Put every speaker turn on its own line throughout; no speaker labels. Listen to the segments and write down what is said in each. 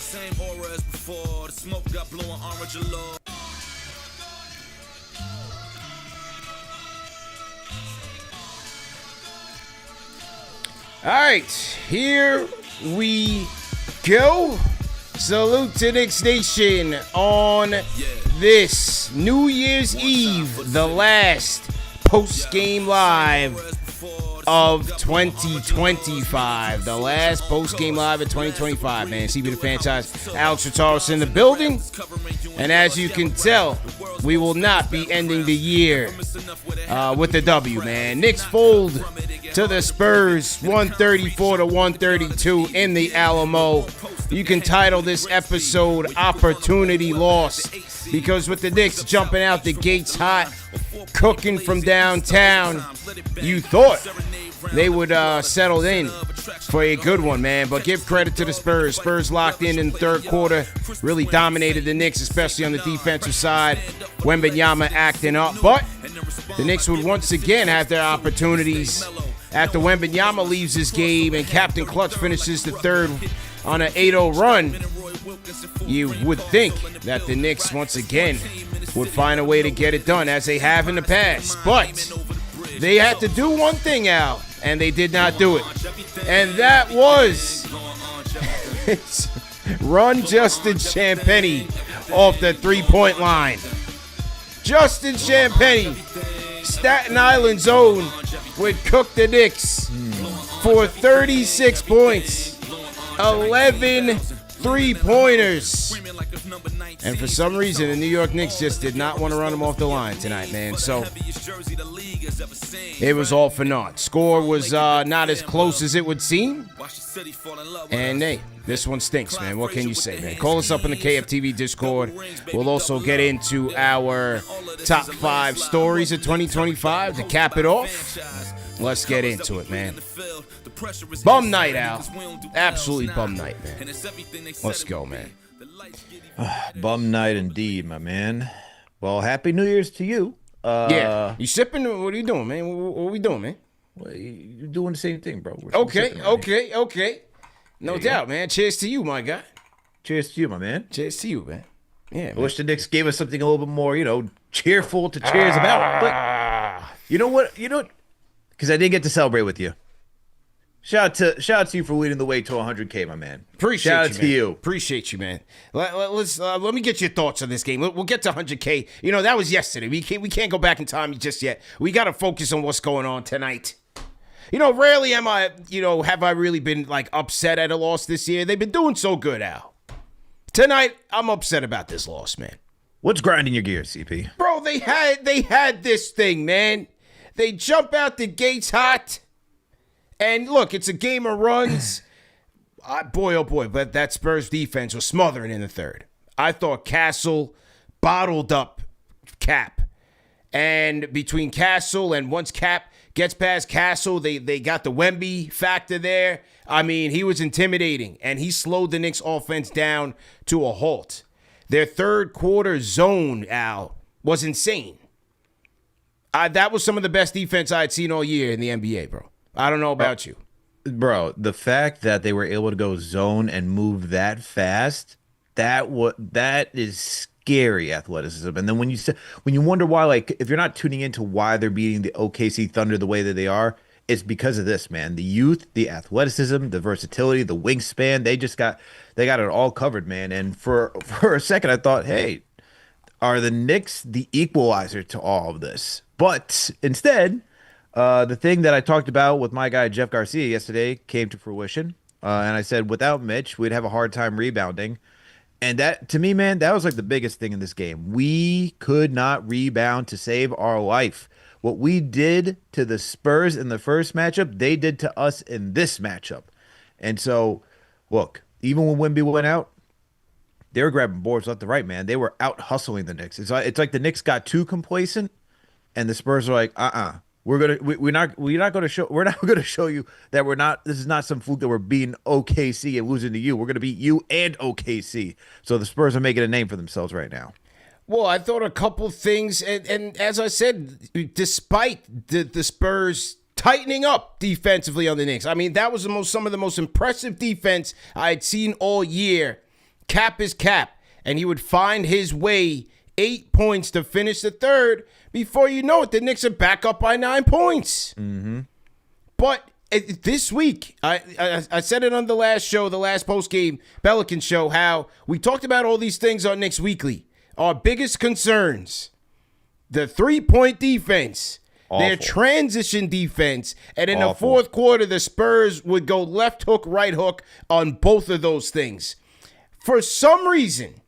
same aura as before. The smoke got blowing orange alone.
All right, here we go. Salute to Knicks Nation on this New Year's Eve, the last post-game live of 2025. The last post-game live of 2025, man. CB the franchise, Alex Rataros in the building. And as you can tell, we will not be ending the year with the W, man. Knicks fold to the Spurs, 134-132 in the Alamo. You can title this episode Opportunity Lost, because with the Knicks jumping out the gates hot, cooking from downtown, you thought they would settle in for a good one, man. But give credit to the Spurs. Spurs locked in the third quarter, really dominated the Knicks, especially on the defensive side. Wembanyama acting up, but the Knicks would once again have their opportunities after Wembanyama leaves this game and Captain Clutch finishes the third on an 8-0 run. You would think that the Knicks once again would find a way to get it done, as they have in the past. But they had to do one thing, Al, and they did not do it. And that was run Justin Champagnie off the three-point line. Justin Champagnie, Staten Island's own, would cook the Knicks for 36 points, 11 three-pointers. And for some reason, the New York Knicks just did not want to run him off the line tonight, man. So it was all for naught. Score was not as close as it would seem. And hey, this one stinks, man. What can you say, man? Call us up in the KFTV Discord. We'll also get into our top 5 stories of 2025 to cap it off. Let's get into it, man. Bum night, Al. Absolutely bum night, man. Let's go, man.
Bum night indeed, my man. Well, Happy New Year's to you.
Yeah. You sipping? What are you doing, man? What are we doing, man?
Well, you're doing the same thing, bro.
Okay. No doubt, man. Cheers to you, my guy.
Cheers to you, my man.
Cheers to you, man. Yeah,
I wish the Knicks gave us something a little bit more, cheerful to cheers about. But you know what? Because I didn't get to celebrate with you. Shout out to you for leading the way to 100K, my man.
Appreciate you. Appreciate you, man. Let me get your thoughts on this game. We'll get to 100K. That was yesterday. We can't go back in time just yet. We got to focus on what's going on tonight. Rarely have I really been upset at a loss this year. They've been doing so good, Al. Tonight, I'm upset about this loss, man.
What's grinding your gears, CP?
Bro, they had this thing, man. They jump out the gates hot. And look, it's a game of runs. Boy, oh boy, but that Spurs defense was smothering in the third. I thought Castle bottled up Cap. And between Castle and once Cap gets past Castle, they got the Wemby factor there. I mean, he was intimidating, and he slowed the Knicks offense down to a halt. Their third quarter zone, Al, was insane. That was some of the best defense I had seen all year in the NBA, bro. I don't know about you.
Bro, the fact that they were able to go zone and move that fast, that is scary athleticism. And then when you wonder why, if you're not tuning into why they're beating the OKC Thunder the way that they are, it's because of this, man. The youth, the athleticism, the versatility, the wingspan, they got it all covered, man. And for a second I thought, hey, are the Knicks the equalizer to all of this? But instead, the thing that I talked about with my guy Jeff Garcia yesterday came to fruition. And I said, without Mitch, we'd have a hard time rebounding. And that, to me, man, that was the biggest thing in this game. We could not rebound to save our life. What we did to the Spurs in the first matchup, they did to us in this matchup. And so, look, even when Wemby went out, they were grabbing boards left and right, man. They were out hustling the Knicks. It's like the Knicks got too complacent, and the Spurs are like, we're not going to show you that we're not. This is not some fluke that we're beating OKC and losing to you. We're going to beat you and OKC. So the Spurs are making a name for themselves right now.
Well, I thought a couple things, and as I said, despite the Spurs tightening up defensively on the Knicks, I mean, that was some of the most impressive defense I had seen all year. Cap is cap. And he would find his way 8 points to finish the third. Before you know it, the Knicks are back up by 9 points.
Mm-hmm.
But this week, I said it on the last show, the last post-game Pelican show, how we talked about all these things on Knicks Weekly. Our biggest concerns, the three-point defense, their transition defense, and in the fourth quarter, the Spurs would go left hook, right hook on both of those things. For some reason,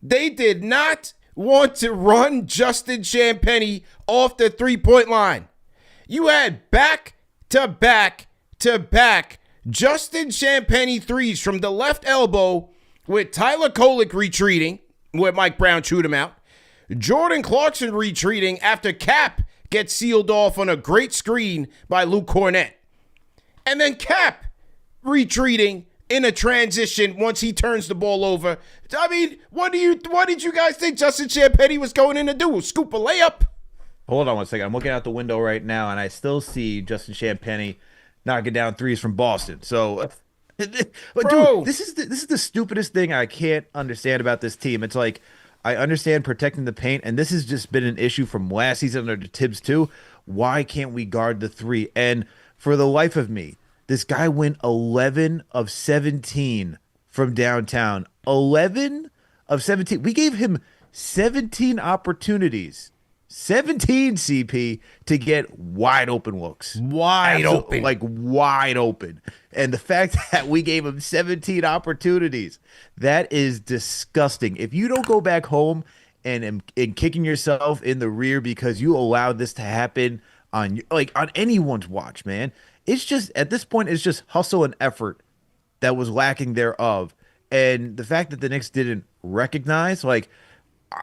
they did not want to run Justin Champagnie off the three-point line. You had back-to-back Justin Champagnie threes from the left elbow with Tyler Kolek retreating, where Mike Brown chewed him out. Jordan Clarkson retreating after Cap gets sealed off on a great screen by Luke Cornett. And then Cap retreating in a transition once he turns the ball over. I mean, what did you guys think Justin Champagnie was going in to do? Scoop a layup?
Hold on one second. I'm looking out the window right now, and I still see Justin Champagnie knocking down threes from Boston. So, but dude, this is the stupidest thing I can't understand about this team. It's like, I understand protecting the paint, and this has just been an issue from last season under Tibbs too. Why can't we guard the three? And for the life of me, this guy went 11 of 17 from downtown. 11 of 17. We gave him 17 opportunities. 17 CP to get wide open looks.
Wide open.
Like wide open. And the fact that we gave him 17 opportunities, that is disgusting. If you don't go back home and kicking yourself in the rear because you allowed this to happen on anyone's watch, man. It's just, at this point, it's just hustle and effort that was lacking thereof. And the fact that the Knicks didn't recognize, like,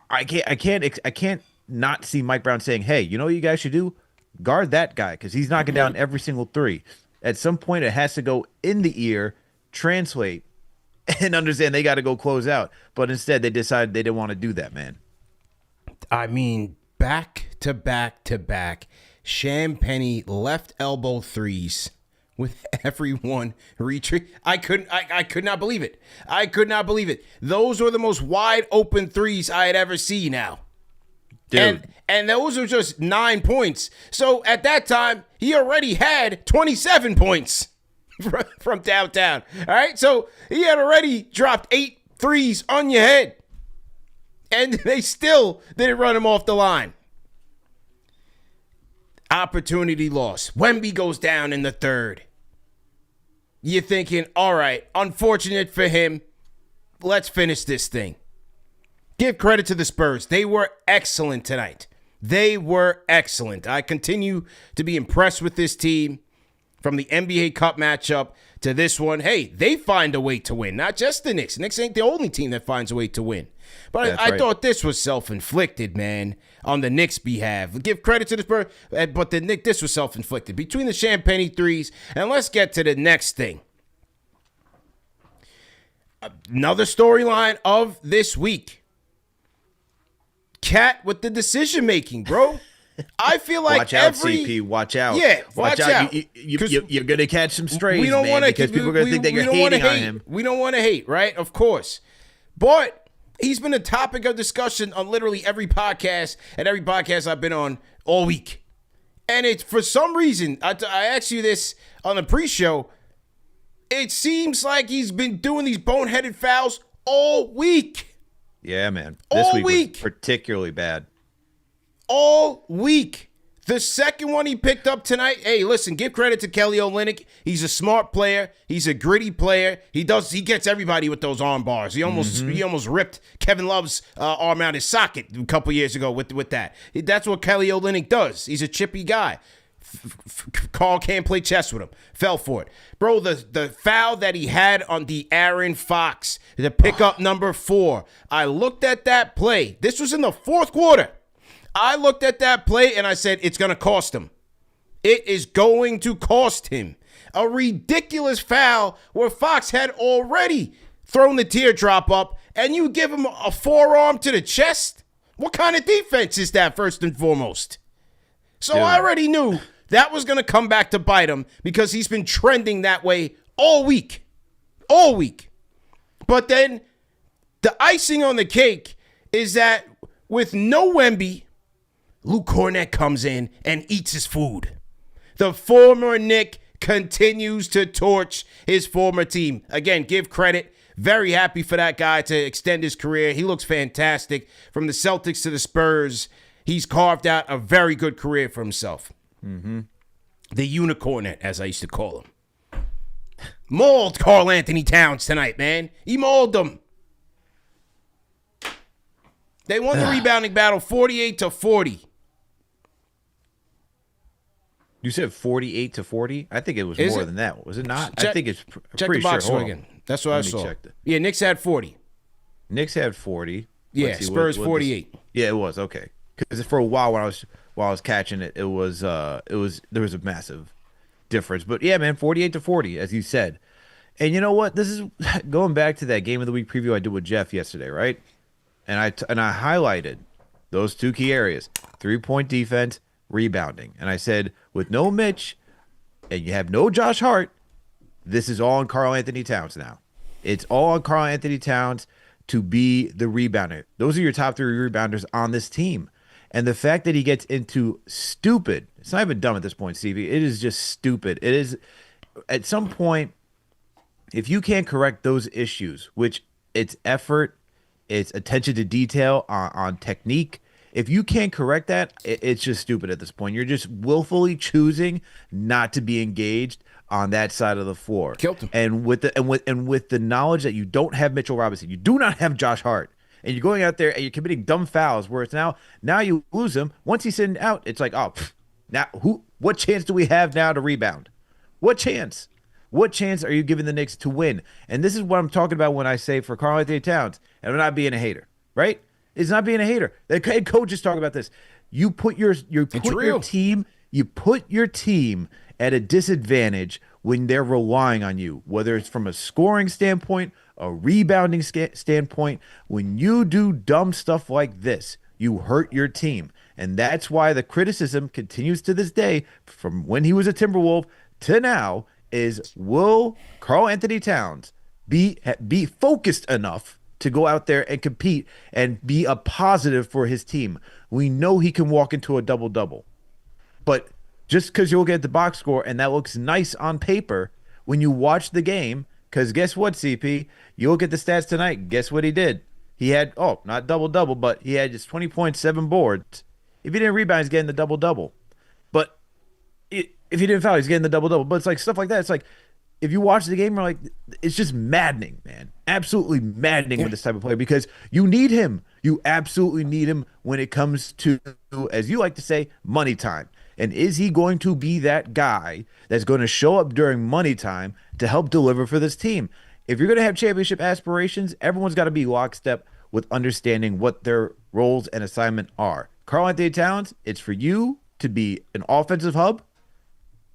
I can't not see Mike Brown saying, hey, you know what you guys should do? Guard that guy, because he's knocking down every single three. At some point, it has to go in the ear, translate, and understand they got to go close out. But instead, they decided they didn't want to do that, man.
I mean, back to back, Champagnie left elbow threes with everyone retreat. I could not believe it. I could not believe it. Those were the most wide open threes I had ever seen now.
Dude.
And those were just 9 points. So at that time, he already had 27 points from downtown. All right? So he had already dropped 8 threes on your head. And they still didn't run him off the line. Opportunity loss. Wemby goes down in the third. You're thinking, all right, unfortunate for him. Let's finish this thing. Give credit to the Spurs. They were excellent tonight. They were excellent. I continue to be impressed with this team from the NBA Cup matchup to this one. Hey, they find a way to win, not just the Knicks. Knicks ain't the only team that finds a way to win. But I thought this was self-inflicted, man, on the Knicks' behalf. Give credit to the Spurs, but this was self-inflicted. Between the Champagnie threes, and let's get to the next thing. Another storyline of this week. Cat with the decision making, bro. I feel like
watch out, CP. Watch out.
Yeah, watch out.
You're gonna catch some strays,
we don't
man,
wanna,
because people are gonna think that you're hating on him.
We don't want to hate, right? Of course, but he's been a topic of discussion on literally every podcast and every podcast I've been on all week. And it's for some reason, I asked you this on the pre-show. It seems like he's been doing these boneheaded fouls all week.
Yeah, man. This week was particularly bad.
All week. The second one he picked up tonight, hey, listen, give credit to Kelly Olynyk. He's a smart player. He's a gritty player. He gets everybody with those arm bars. He almost ripped Kevin Love's arm out his socket a couple years ago with that. That's what Kelly Olynyk does. He's a chippy guy. Carl can't play chess with him. Fell for it. Bro, the foul that he had on the Aaron Fox, the pickup number 4. I looked at that play. This was in the fourth quarter. I looked at that play and I said, it's going to cost him. It is going to cost him. A ridiculous foul where Fox had already thrown the teardrop up and you give him a forearm to the chest? What kind of defense is that, first and foremost? So I already knew that was going to come back to bite him because he's been trending that way all week. All week. But then the icing on the cake is that with no Wemby, Luke Cornett comes in and eats his food. The former Knick continues to torch his former team. Again, give credit. Very happy for that guy to extend his career. He looks fantastic. From the Celtics to the Spurs, he's carved out a very good career for himself. Mm-hmm. The Unicornet, as I used to call him. Mauled Karl Anthony Towns tonight, man. He mauled them. They won the rebounding battle 48-40.
You said 48-40? I think it was more than that. Was it not? I think it's
Check
pretty
the box
sure.
again. That's what I saw.
Check it.
Yeah, Knicks had 40.
Knicks had 40.
Yeah, Spurs 48.
Yeah, it was. Okay. Because for a while when I was catching it, there was a massive difference. But yeah, man, 48-40, as you said. And you know what? This is going back to that game of the week preview I did with Jeff yesterday, right? And I highlighted those two key areas: 3-point defense, rebounding. And I said, with no Mitch and you have no Josh Hart, this is all on Karl Anthony Towns now. It's all on Karl Anthony Towns to be the rebounder. Those are your top 3 rebounders on this team. And the fact that he gets into stupid, it's not even dumb at this point, Stevie. It is just stupid. It is, at some point, if you can't correct those issues, which it's effort, it's attention to detail on technique, if you can't correct that, it's just stupid at this point. You're just willfully choosing not to be engaged on that side of the floor.
Killed him.
And with the knowledge that you don't have Mitchell Robinson, you do not have Josh Hart, and you're going out there and you're committing dumb fouls where it's now you lose him. Once he's sitting out, it's like, now what chance do we have now to rebound? What chance? What chance are you giving the Knicks to win? And this is what I'm talking about when I say for Karl Anthony Towns, and I'm not being a hater, right? It's not being a hater. The head coach is talking about this. You put your team at a disadvantage when they're relying on you, whether it's from a scoring standpoint, a rebounding standpoint. When you do dumb stuff like this, you hurt your team. And that's why the criticism continues to this day, from when he was a Timberwolf to now, is will Karl Anthony Towns be focused enough to go out there and compete and be a positive for his team? We know he can walk into a double-double. But just because you'll get the box score and that looks nice on paper, when you watch the game, because guess what, CP? You'll get the stats tonight. Guess what he did? He had, not double-double, but he had just 20.7 boards. If he didn't rebound, he's getting the double-double. But if he didn't foul, he's getting the double-double. But it's like stuff like that. It's like, if you watch the game, you're like, it's just maddening, man. Absolutely maddening with this type of player, because you need him. You absolutely need him when it comes to, as you like to say, money time. And is he going to be that guy that's going to show up during money time to help deliver for this team? If you're going to have championship aspirations, everyone's got to be lockstep with understanding what their roles and assignment are. Karl Anthony Towns, it's for you to be an offensive hub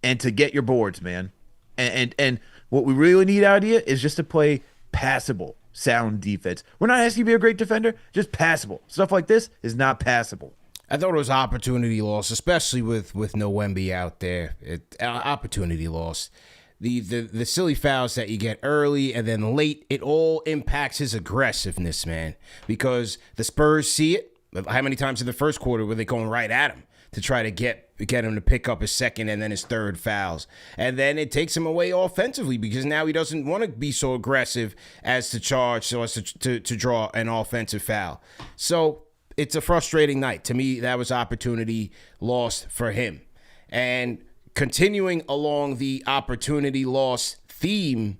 and to get your boards, man. And what we really need out of you is just to play passable, sound defense. We're not asking you to be a great defender, just passable. Stuff like this is not passable.
I thought it was opportunity loss, especially with no Wemby out there. Opportunity loss. The silly fouls that you get early and then late, it all impacts his aggressiveness, man. Because the Spurs see it. How many times in the first quarter were they going right at him to try to get him to pick up his second and then his third fouls? And then it takes him away offensively, because now he doesn't want to be so aggressive as to charge, so as to draw an offensive foul. So it's a frustrating night. To me, that was opportunity lost for him. And continuing along the opportunity loss theme,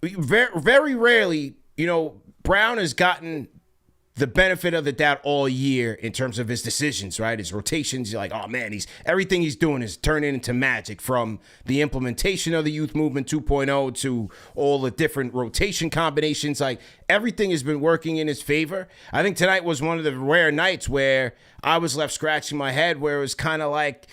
very, very rarely, Brown has gotten the benefit of the doubt all year in terms of his decisions, right? His rotations, you're like, oh man, everything he's doing is turning into magic, from the implementation of the Youth Movement 2.0 to all the different rotation combinations. Like, everything has been working in his favor. I think tonight was one of the rare nights where I was left scratching my head, where it was kind of like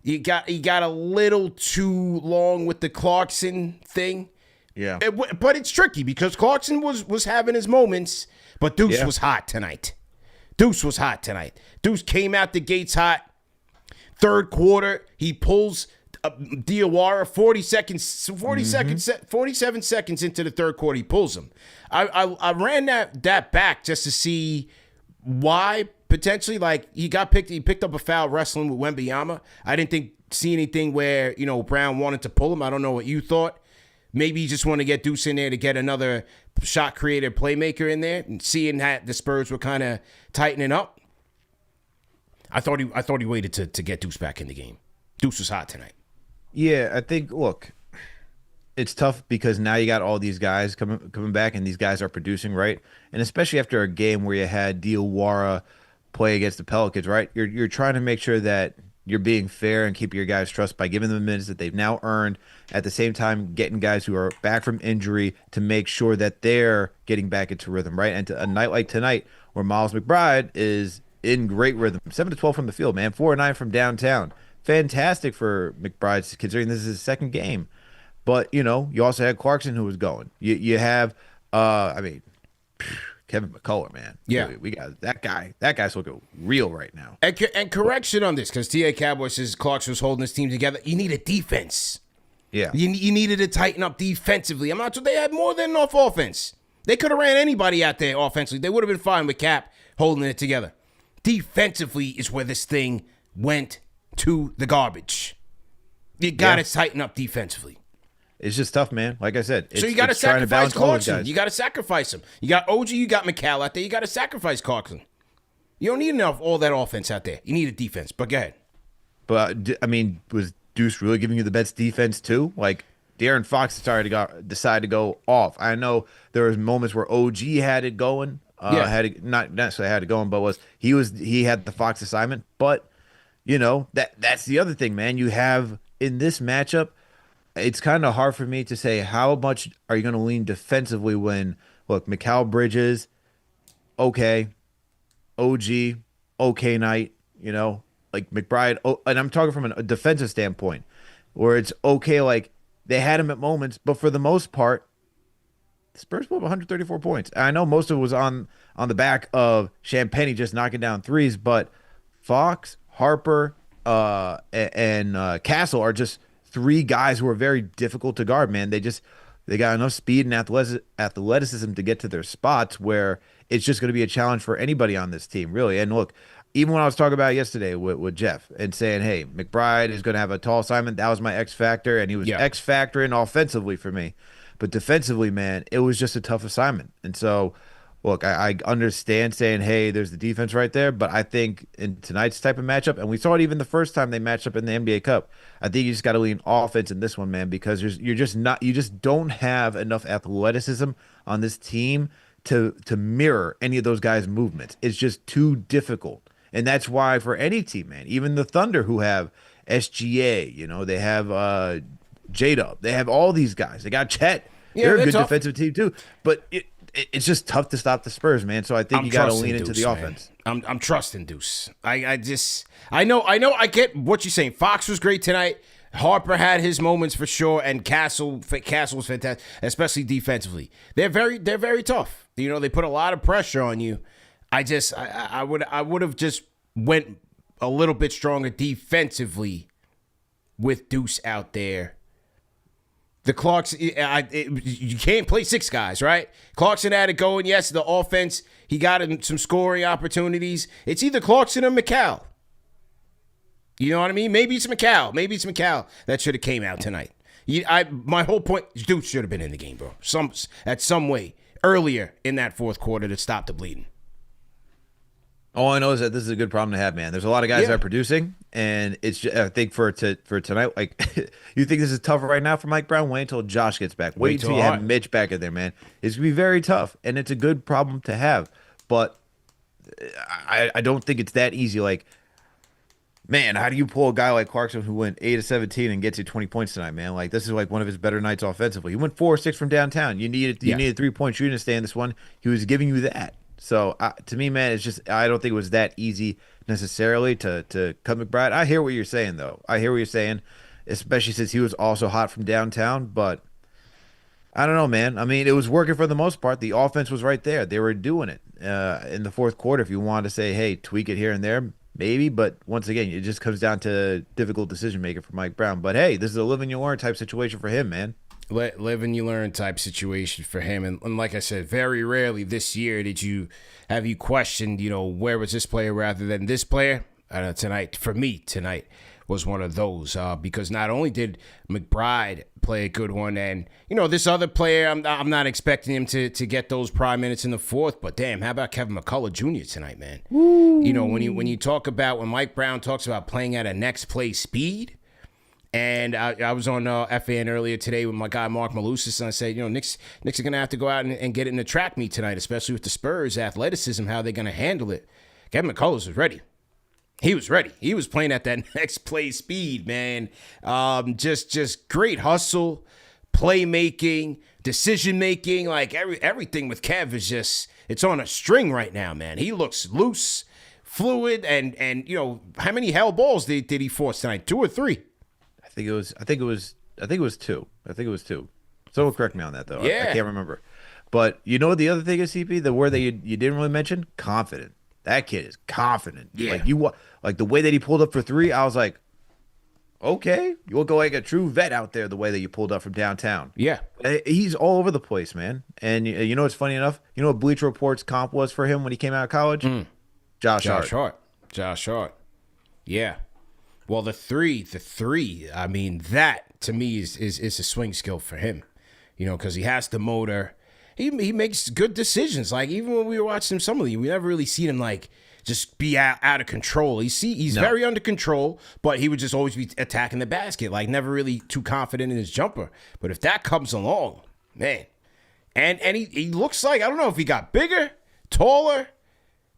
he got a little too long with the Clarkson thing.
Yeah.
But it's tricky because Clarkson was having his moments. But Deuce was hot tonight. Deuce came out the gates hot. Third quarter, he pulls Diawara, 47 seconds into the third quarter, he pulls him. I ran that back just to see why potentially, like, he picked up a foul wrestling with Wembanyama. I didn't see anything where, Brown wanted to pull him. I don't know what you thought. Maybe he just wanted to get Deuce in there to get another shot creator, playmaker in there, and seeing that the Spurs were kind of tightening up. I thought he waited to get Deuce back in the game. Deuce was hot tonight.
Yeah, I think, look, it's tough because now you got all these guys coming back, and these guys are producing, right? And especially after a game where you had Diawara play against the Pelicans, right? You're trying to make sure that you're being fair and keep your guys' trust by giving them minutes that they've now earned. At the same time, getting guys who are back from injury to make sure that they're getting back into rhythm, right? And a night like tonight where Miles McBride is in great rhythm, 7 to 12 from the field, man, 4 or 9 from downtown. Fantastic for McBride considering this is his second game. But, you also had Clarkson who was going. You have, Kevin McCullough, man.
Yeah.
We got that guy. That guy's looking real right now.
And correction on this, because TA Cowboy says Clarkson was holding his team together. You need a defense.
Yeah.
You needed to tighten up defensively. I'm not sure they had more than enough offense. They could have ran anybody out there offensively. They would have been fine with Cap holding it together. Defensively is where this thing went to the garbage. You got to tighten up defensively.
It's just tough, man. Like I said,
so you got to sacrifice Clarkson. You got to sacrifice him. You got OG, you got McCall out there. You got to sacrifice Clarkson. You don't need all that offense out there. You need a defense. But go ahead.
But was Deuce really giving you the best defense too? Like De'Aaron Fox decided to go off. I know there was moments where OG had it going. Not necessarily had it going, but he had the Fox assignment. But that's the other thing, man. You have in this matchup. It's kind of hard for me to say how much are you going to lean defensively when, look, Mikal Bridges, okay, OG, okay night, like McBride, and I'm talking from a defensive standpoint, where it's okay, like they had him at moments, but for the most part, the Spurs put up 134 points. And I know most of it was on the back of Champagnie just knocking down threes, but Fox, Harper, and Castle are just 3 guys who are very difficult to guard, man. They got enough speed and athleticism to get to their spots where it's just going to be a challenge for anybody on this team, really. And look, even when I was talking about it yesterday with Jeff and saying, hey, McBride is going to have a tall assignment, that was my X factor, and he was X factoring offensively for me. But defensively, man, it was just a tough assignment. And so, look, I understand saying, hey, there's the defense right there, but I think in tonight's type of matchup, and we saw it even the first time they matched up in the NBA Cup, I think you just got to lean offense in this one, man, because you just don't have enough athleticism on this team to mirror any of those guys' movements. It's just too difficult. And that's why for any team, man, even the Thunder who have SGA, they have J-Dub, they have all these guys. They got Chet. They're a good defensive team too, but it's just tough to stop the Spurs, man. So I think you got to lean into the offense.
I'm trusting Deuce. I know. I get what you're saying. Fox was great tonight. Harper had his moments for sure, and Castle was fantastic, especially defensively. They're very tough. They put a lot of pressure on you. I would have just went a little bit stronger defensively with Deuce out there. The Clarkson, you can't play 6 guys, right? Clarkson had it going. Yes, the offense, he got him some scoring opportunities. It's either Clarkson or McCall. You know what I mean? Maybe it's McCall that should have came out tonight. My whole point, Deuce should have been in the game, bro. Some way earlier in that fourth quarter to stop the bleeding.
All I know is that this is a good problem to have, man. There's a lot of guys that are producing, and it's just, I think for tonight, like you think this is tougher right now for Mike Brown? Wait until Josh gets back. Wait until you have Mitch back in there, man. It's gonna be very tough, and it's a good problem to have. But I don't think it's that easy. Like, man, how do you pull a guy like Clarkson who went 8 of 17 and gets you 20 points tonight, man? Like, this is like one of his better nights offensively. He went 4 or 6 from downtown. You needed 3-point shooting to stay in this one. He was giving you that. So to me, man, it's just I don't think it was that easy necessarily to cut McBride. I hear what you're saying, though. I hear what you're saying, especially since he was also hot from downtown. But I don't know, man. I mean, it was working for the most part. The offense was right there. They were doing it in the fourth quarter. If you wanted to say, hey, tweak it here and there, maybe. But once again, it just comes down to difficult decision making for Mike Brown. But hey, this is a live and you learn type situation for him, man.
Live and you learn type situation for him. And like I said, very rarely this year have you questioned, where was this player rather than this player? Tonight, for me, tonight was one of those because not only did McBride play a good one, and this other player, I'm not expecting him to get those prime minutes in the fourth, but damn, how about Kevin McCullough Jr. tonight, man? Woo. When you talk about when Mike Brown talks about playing at a next play speed, and I was on FAN earlier today with my guy Mark Malusis, and I said, Knicks are gonna have to go out and get it in the track meet tonight, especially with the Spurs athleticism, how they're gonna handle it. Kevin McCullough was ready. He was ready. He was playing at that next play speed, man. Just great hustle, playmaking, decision-making. Like everything with Kev is just, it's on a string right now, man. He looks loose, fluid, and how many hell balls did he force tonight? 2 or 3?
I think it was 2. Someone correct me on that, though.
Yeah.
I can't remember. But you know what the other thing is, CP? The word that you didn't really mention? Confident. That kid is confident.
Yeah.
Like the way that he pulled up for 3, I was like, okay, you'll go like a true vet out there the way that you pulled up from downtown.
Yeah.
He's all over the place, man. And you know what's funny enough? You know what Bleacher Report's comp was for him when he came out of college? Josh Hart. Yeah. Well, the three, I mean, that to me is a swing skill for him, because he has the motor. He makes good decisions. Like, even when we were watching some of them, we never really seen him, like, just be out of control. He's very under control, but he would just always be attacking the basket, like, never really too confident in his jumper. But if that comes along, man, and he looks like, I don't know if he got bigger, taller.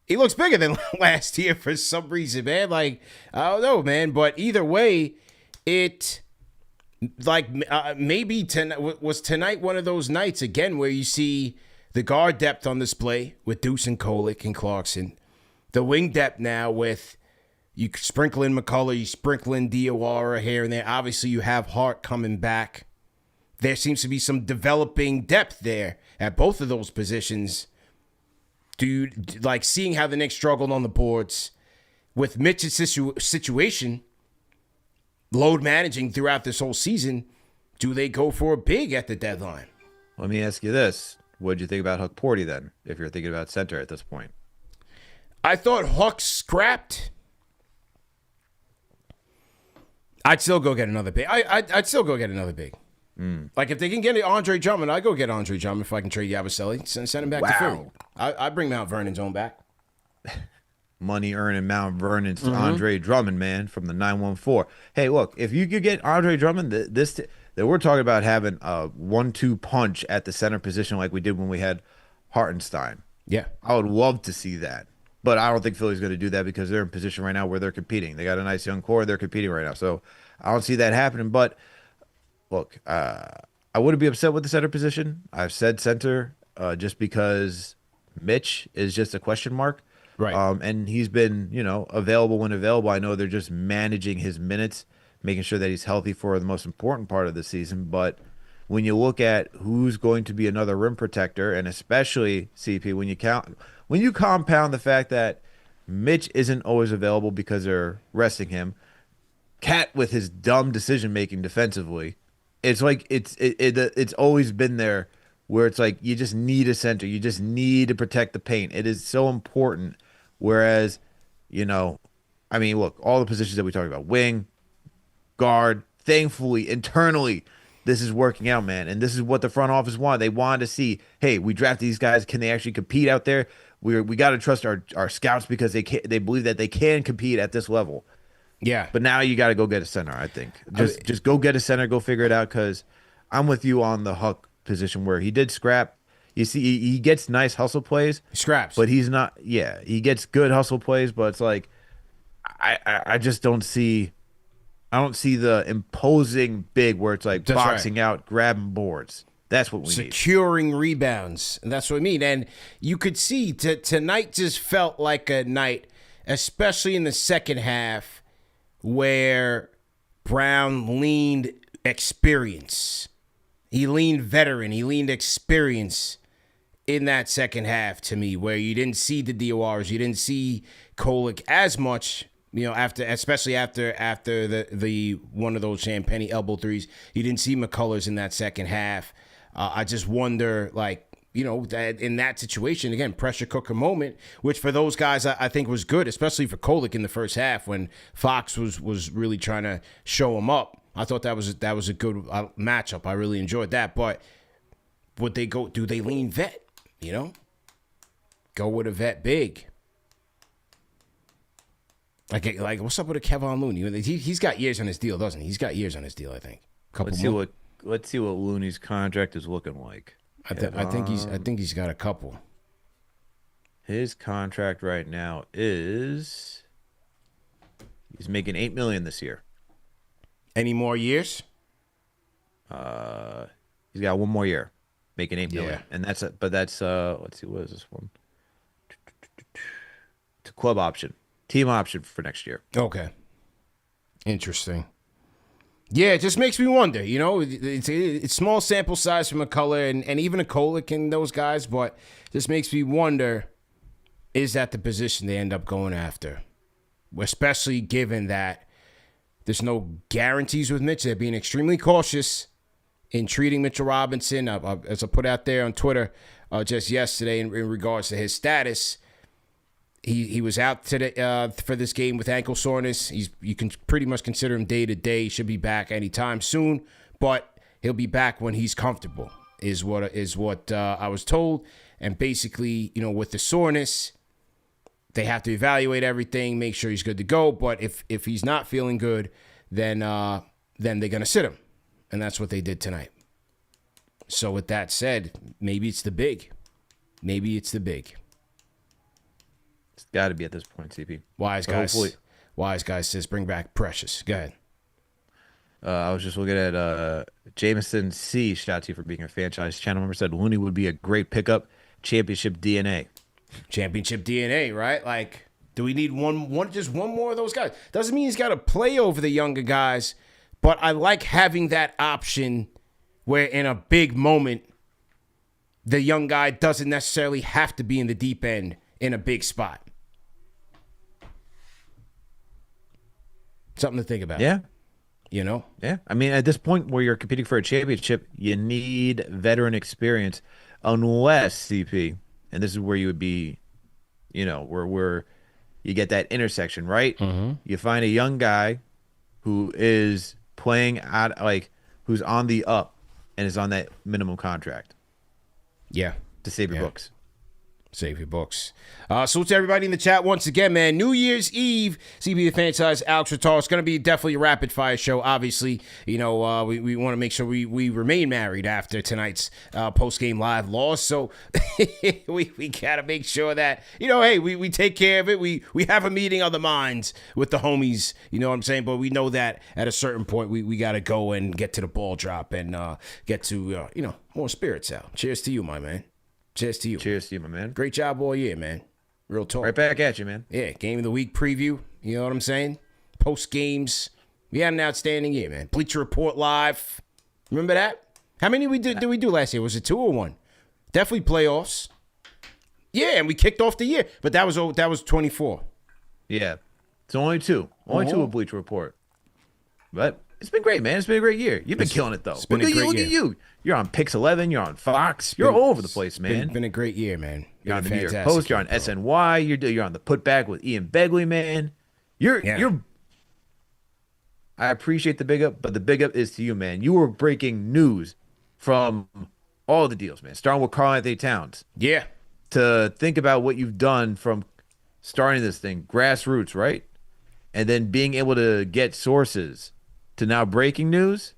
He looks bigger than last year for some reason, man. Like, I don't know, man. But either way, maybe was tonight one of those nights again where you see the guard depth on display with Deuce and Kolick and Clarkson, the wing depth now with you sprinkle in McCullough, you sprinkle in Diawara here and there. Obviously, you have Hart coming back. There seems to be some developing depth there at both of those positions. Dude, like seeing how the Knicks struggled on the boards with Mitch's situation, load managing throughout this whole season, do they go for a big at the deadline? Let me ask you this. What did you think about Huck Porty then, if you're thinking about center at this point?
I thought Huck scrapped. I'd still go get another big. I'd still go get another big. Like, if they can get Andre Drummond, I'd go get Andre Drummond if I can trade Yabusele. Send him back to Philly. I'd bring Mount Vernon's own back.
Money earning Mount Vernon's Andre Drummond, man, from the 914. Hey, look, if you could get Andre Drummond, that we're talking about having a 1-2 punch at the center position like we did when we had Hartenstein.
Yeah.
I would love to see that. But I don't think Philly's going to do that because they're in position right now where they're competing. They got a nice young core. They're competing right now. So I don't see that happening. But look, I wouldn't be upset with the center position. I've said center just because Mitch is just a question mark.
Right.
And he's been, available when available. I know they're just managing his minutes, making sure that he's healthy for the most important part of the season. But when you look at who's going to be another rim protector, and especially CP, when you compound the fact that Mitch isn't always available because they're resting him, Cat with his dumb decision making defensively, it's like it's always been there where it's like you just need a center, you just need to protect the paint. It is so important. Whereas, look, all the positions that we talked about, wing, guard, thankfully, internally, this is working out, man. And this is what the front office wanted. They wanted to see, hey, we drafted these guys. Can they actually compete out there? We got to trust our scouts because they believe that they can compete at this level.
Yeah.
But now you got to go get a center, I think. Just go get a center, go figure it out, because I'm with you on the Huck position where he did scrap. You see, he gets nice hustle plays.
Scraps.
But he's not, he gets good hustle plays, but it's like, I just don't see the imposing big where it's like boxing out, grabbing boards. That's what we need.
Securing rebounds. And that's what I mean. And you could see tonight just felt like a night, especially in the second half, where Brown leaned experience. He leaned veteran. He leaned experience in that second half to me, where you didn't see the DORs, you didn't see Kolek as much. Especially after the one of those Champagnie elbow threes, you didn't see McCullers in that second half. I just wonder, that in that situation, again, pressure cooker moment, which for those guys I think was good, especially for Kolek in the first half when Fox was really trying to show him up. I thought that was a good matchup. I really enjoyed that. But would they go? Do they lean vet? Go with a vet big. Like what's up with a Kevon Looney? He's got years on his deal, doesn't he? He's got years on his deal, I think.
Let's see what Looney's contract is looking like.
I think he's got a couple.
His contract right now is he's making $8 million this year.
Any more years?
He's got one more year, making $8 million, and that's let's see, what is this one? It's a club option. Team option for next year.
Okay. Interesting. Yeah, it just makes me wonder. It's small sample size for McCullough and even a Kolek and those guys, but just makes me wonder, is that the position they end up going after? Especially given that there's no guarantees with Mitch. They're being extremely cautious in treating Mitchell Robinson. As I put out there on Twitter just yesterday in regards to his status, He was out today for this game with ankle soreness. You can pretty much consider him day to day. He should be back anytime soon, but he'll be back when he's comfortable. Is what I was told. And basically, with the soreness, they have to evaluate everything, make sure he's good to go. But if he's not feeling good, then they're gonna sit him, and that's what they did tonight. So with that said, maybe it's the big.
It's got to be at this point, CP.
Wise guys says bring back Precious. Go ahead.
I was just looking at Jameson C. Shout out to you for being a franchise channel member. Said Looney would be a great pickup. Championship DNA.
Championship DNA, right? Do we need just one more of those guys? Doesn't mean he's got to play over the younger guys, but I like having that option where in a big moment, the young guy doesn't necessarily have to be in the deep end in a big spot. Something to think about.
Yeah.
Yeah.
I mean, at this point where you're competing for a championship, you need veteran experience, unless CP, and this is where you would be, where you get that intersection, right? Mm-hmm. You find a young guy who is playing who's on the up and is on that minimum contract.
Yeah.
To save your books.
Save your books. Salute to everybody in the chat once again, man. New Year's Eve, CB the Franchise, Alex Ratal. It's going to be definitely a rapid fire show. Obviously, we want to make sure we remain married after tonight's post game live loss. So we got to make sure that hey, we take care of it. We have a meeting of the minds with the homies. You know what I'm saying? But we know that at a certain point we got to go and get to the ball drop and get to more spirits out. Cheers to you, my man. Cheers to you.
Cheers to you, my man.
Great job all year, man. Real talk.
Right back at you, man.
Yeah, game of the week preview. You know what I'm saying? Post games. We had an outstanding year, man. Bleacher Report live. Remember that? How many did we do last year? Was it 2 or 1? Definitely playoffs. Yeah, and we kicked off the year, but that was 24.
Yeah, it's only 2. Only 2 with Bleacher Report. But it's been great, man. It's been a great year. You've been killing it, though. Look at you. You're on Pix 11. You're on Fox. You're all over the place, man.
Been a great year, man.
You're on the New York Post. You're on SNY. You're on the Putback with Ian Begley, man. You're. I appreciate the big up, but the big up is to you, man. You were breaking news from all the deals, man. Starting with Karl-Anthony Towns.
Yeah.
To think about what you've done from starting this thing, grassroots, right? And then being able to get sources to now breaking news.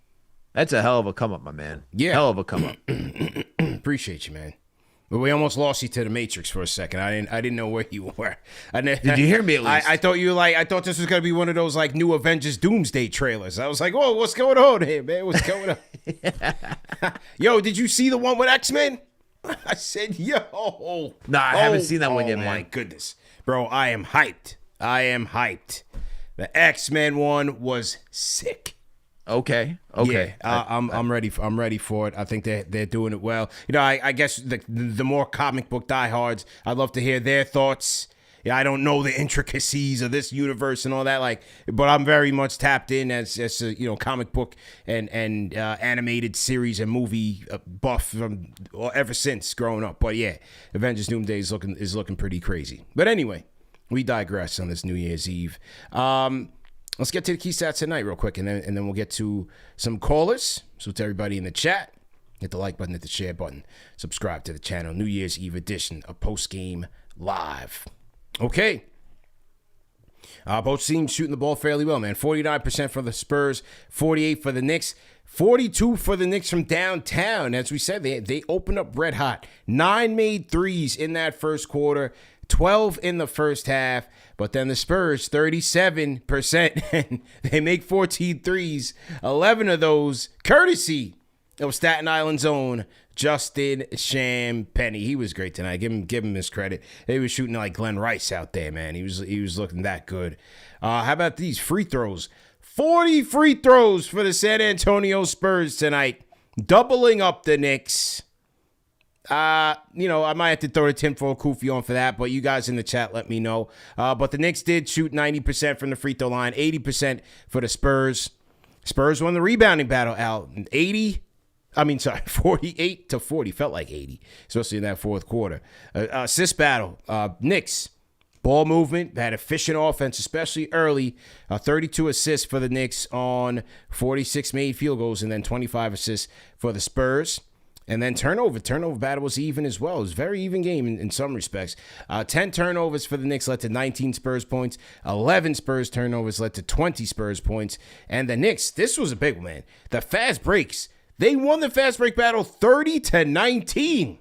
That's a hell of a come up, my man.
Yeah.
Hell of a come up.
Appreciate you, man. But we almost lost you to the Matrix for a second. I didn't know where you were.
Did you hear me at least?
I thought I thought this was gonna be one of those new Avengers Doomsday trailers. I was like, whoa, what's going on here, man? What's going on? Yo, did you see the one with X-Men? I said, yo.
Nah, I haven't seen that one yet, man.
Oh my goodness. Bro, I am hyped. The X-Men one was sick.
Okay.
Yeah, I'm ready. I'm ready for it. I think they're doing it well. I guess the more comic book diehards, I'd love to hear their thoughts. I don't know the intricacies of this universe and all that. Like, but I'm very much tapped in as a comic book and animated series and movie buff from ever since growing up. But yeah, Avengers Doomsday is looking pretty crazy. But anyway, we digress on this New Year's Eve. Let's get to the key stats tonight real quick, and then we'll get to some callers. So to everybody in the chat, hit the like button, hit the share button, subscribe to the channel. New Year's Eve edition of Post Game Live. Okay. Both teams shooting the ball fairly well, man. 49% for the Spurs, 48% for the Knicks, 42% for the Knicks from downtown. As we said, they opened up red hot. 9 made threes in that first quarter, 12 in the first half. But then the Spurs, 37%, and they make 14 threes. 11 of those courtesy of Staten Island's own Justin Champagnie. He was great tonight. Give him his credit. He was shooting like Glenn Rice out there, man. He was looking that good. How about these free throws? 40 free throws for the San Antonio Spurs tonight, doubling up the Knicks. I might have to throw the tinfoil kufi on for that, but you guys in the chat let me know. But the Knicks did shoot 90% from the free throw line, 80% for the Spurs. Spurs won the rebounding battle out. 48-40. Felt like 80, especially in that fourth quarter. Assist battle. Knicks, ball movement, had efficient offense, especially early. 32 assists for the Knicks on 46 made field goals, and then 25 assists for the Spurs. And then turnover battle was even as well. It was a very even game in some respects. 10 turnovers for the Knicks led to 19 Spurs points. 11 Spurs turnovers led to 20 Spurs points. And the Knicks, this was a big one, man. The fast breaks. They won the fast break battle 30-19.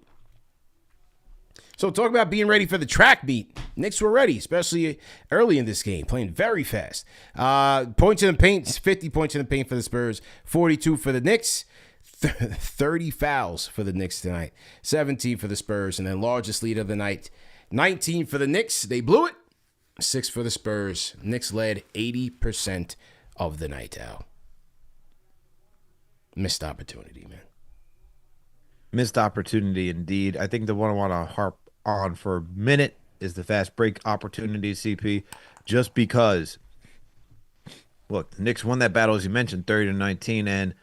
So talk about being ready for the track meet. Knicks were ready, especially early in this game, playing very fast. Points in the paint, 50 points in the paint for the Spurs, 42 for the Knicks. 30 fouls for the Knicks tonight, 17 for the Spurs, and then largest lead of the night, 19 for the Knicks. They blew it. 6 for the Spurs. Knicks led 80% of the night, Al. Missed opportunity, man.
Missed opportunity indeed. I think the one I want to harp on for a minute is the fast break opportunity, CP, just because, look, the Knicks won that battle, as you mentioned, 30-19, and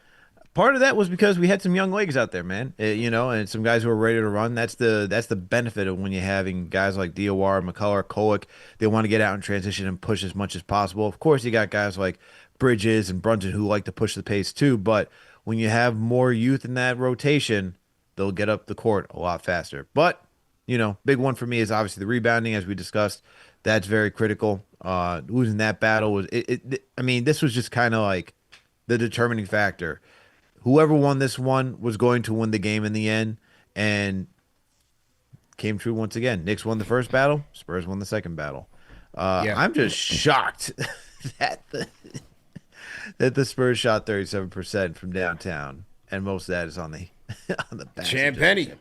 part of that was because we had some young legs out there, man. And some guys who were ready to run. That's the benefit of when you're having guys like Diawara, McCullough, Kolek. They want to get out in transition and push as much as possible. Of course, you got guys like Bridges and Brunson who like to push the pace too. But when you have more youth in that rotation, they'll get up the court a lot faster. But, big one for me is obviously the rebounding, as we discussed. That's very critical. Losing that battle was this was just kind of like the determining factor. Whoever won this one was going to win the game in the end, and came true once again. Knicks won the first battle, Spurs won the second battle. I'm just shocked that the Spurs shot 37% from downtown, and most of that is on the back.
Champagnie.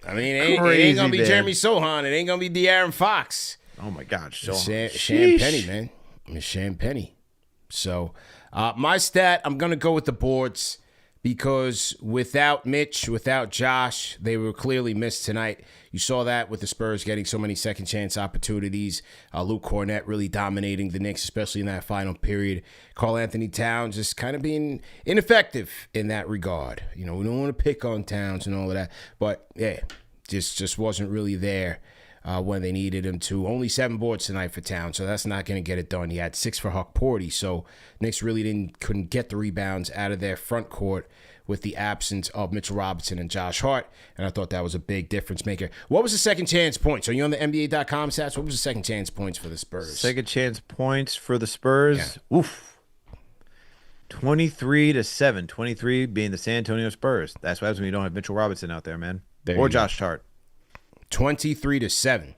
I mean, it ain't gonna be Jeremy Sohan. It ain't gonna be De'Aaron Fox.
Oh my God, Sohan.
Champagnie, man. Champagnie. So, my stat, I'm gonna go with the boards. Because without Mitch, without Josh, they were clearly missed tonight. You saw that with the Spurs getting so many second chance opportunities. Luke Cornett really dominating the Knicks, especially in that final period. Karl Anthony Towns just kind of being ineffective in that regard. We don't want to pick on Towns and all of that. But, yeah, just wasn't really there when they needed him to. Only 7 boards tonight for Towns, so that's not going to get it done. He had 6 for Huck Porty, so Knicks really couldn't get the rebounds out of their front court with the absence of Mitchell Robinson and Josh Hart, and I thought that was a big difference maker. What was the second chance points? Are you on the NBA.com stats? What was the second chance points for the Spurs?
Second chance points for the Spurs? Yeah. Oof. 23-7. 23 being the San Antonio Spurs. That's what happens when you don't have Mitchell Robinson out there, man. Or Josh Hart.
23-7.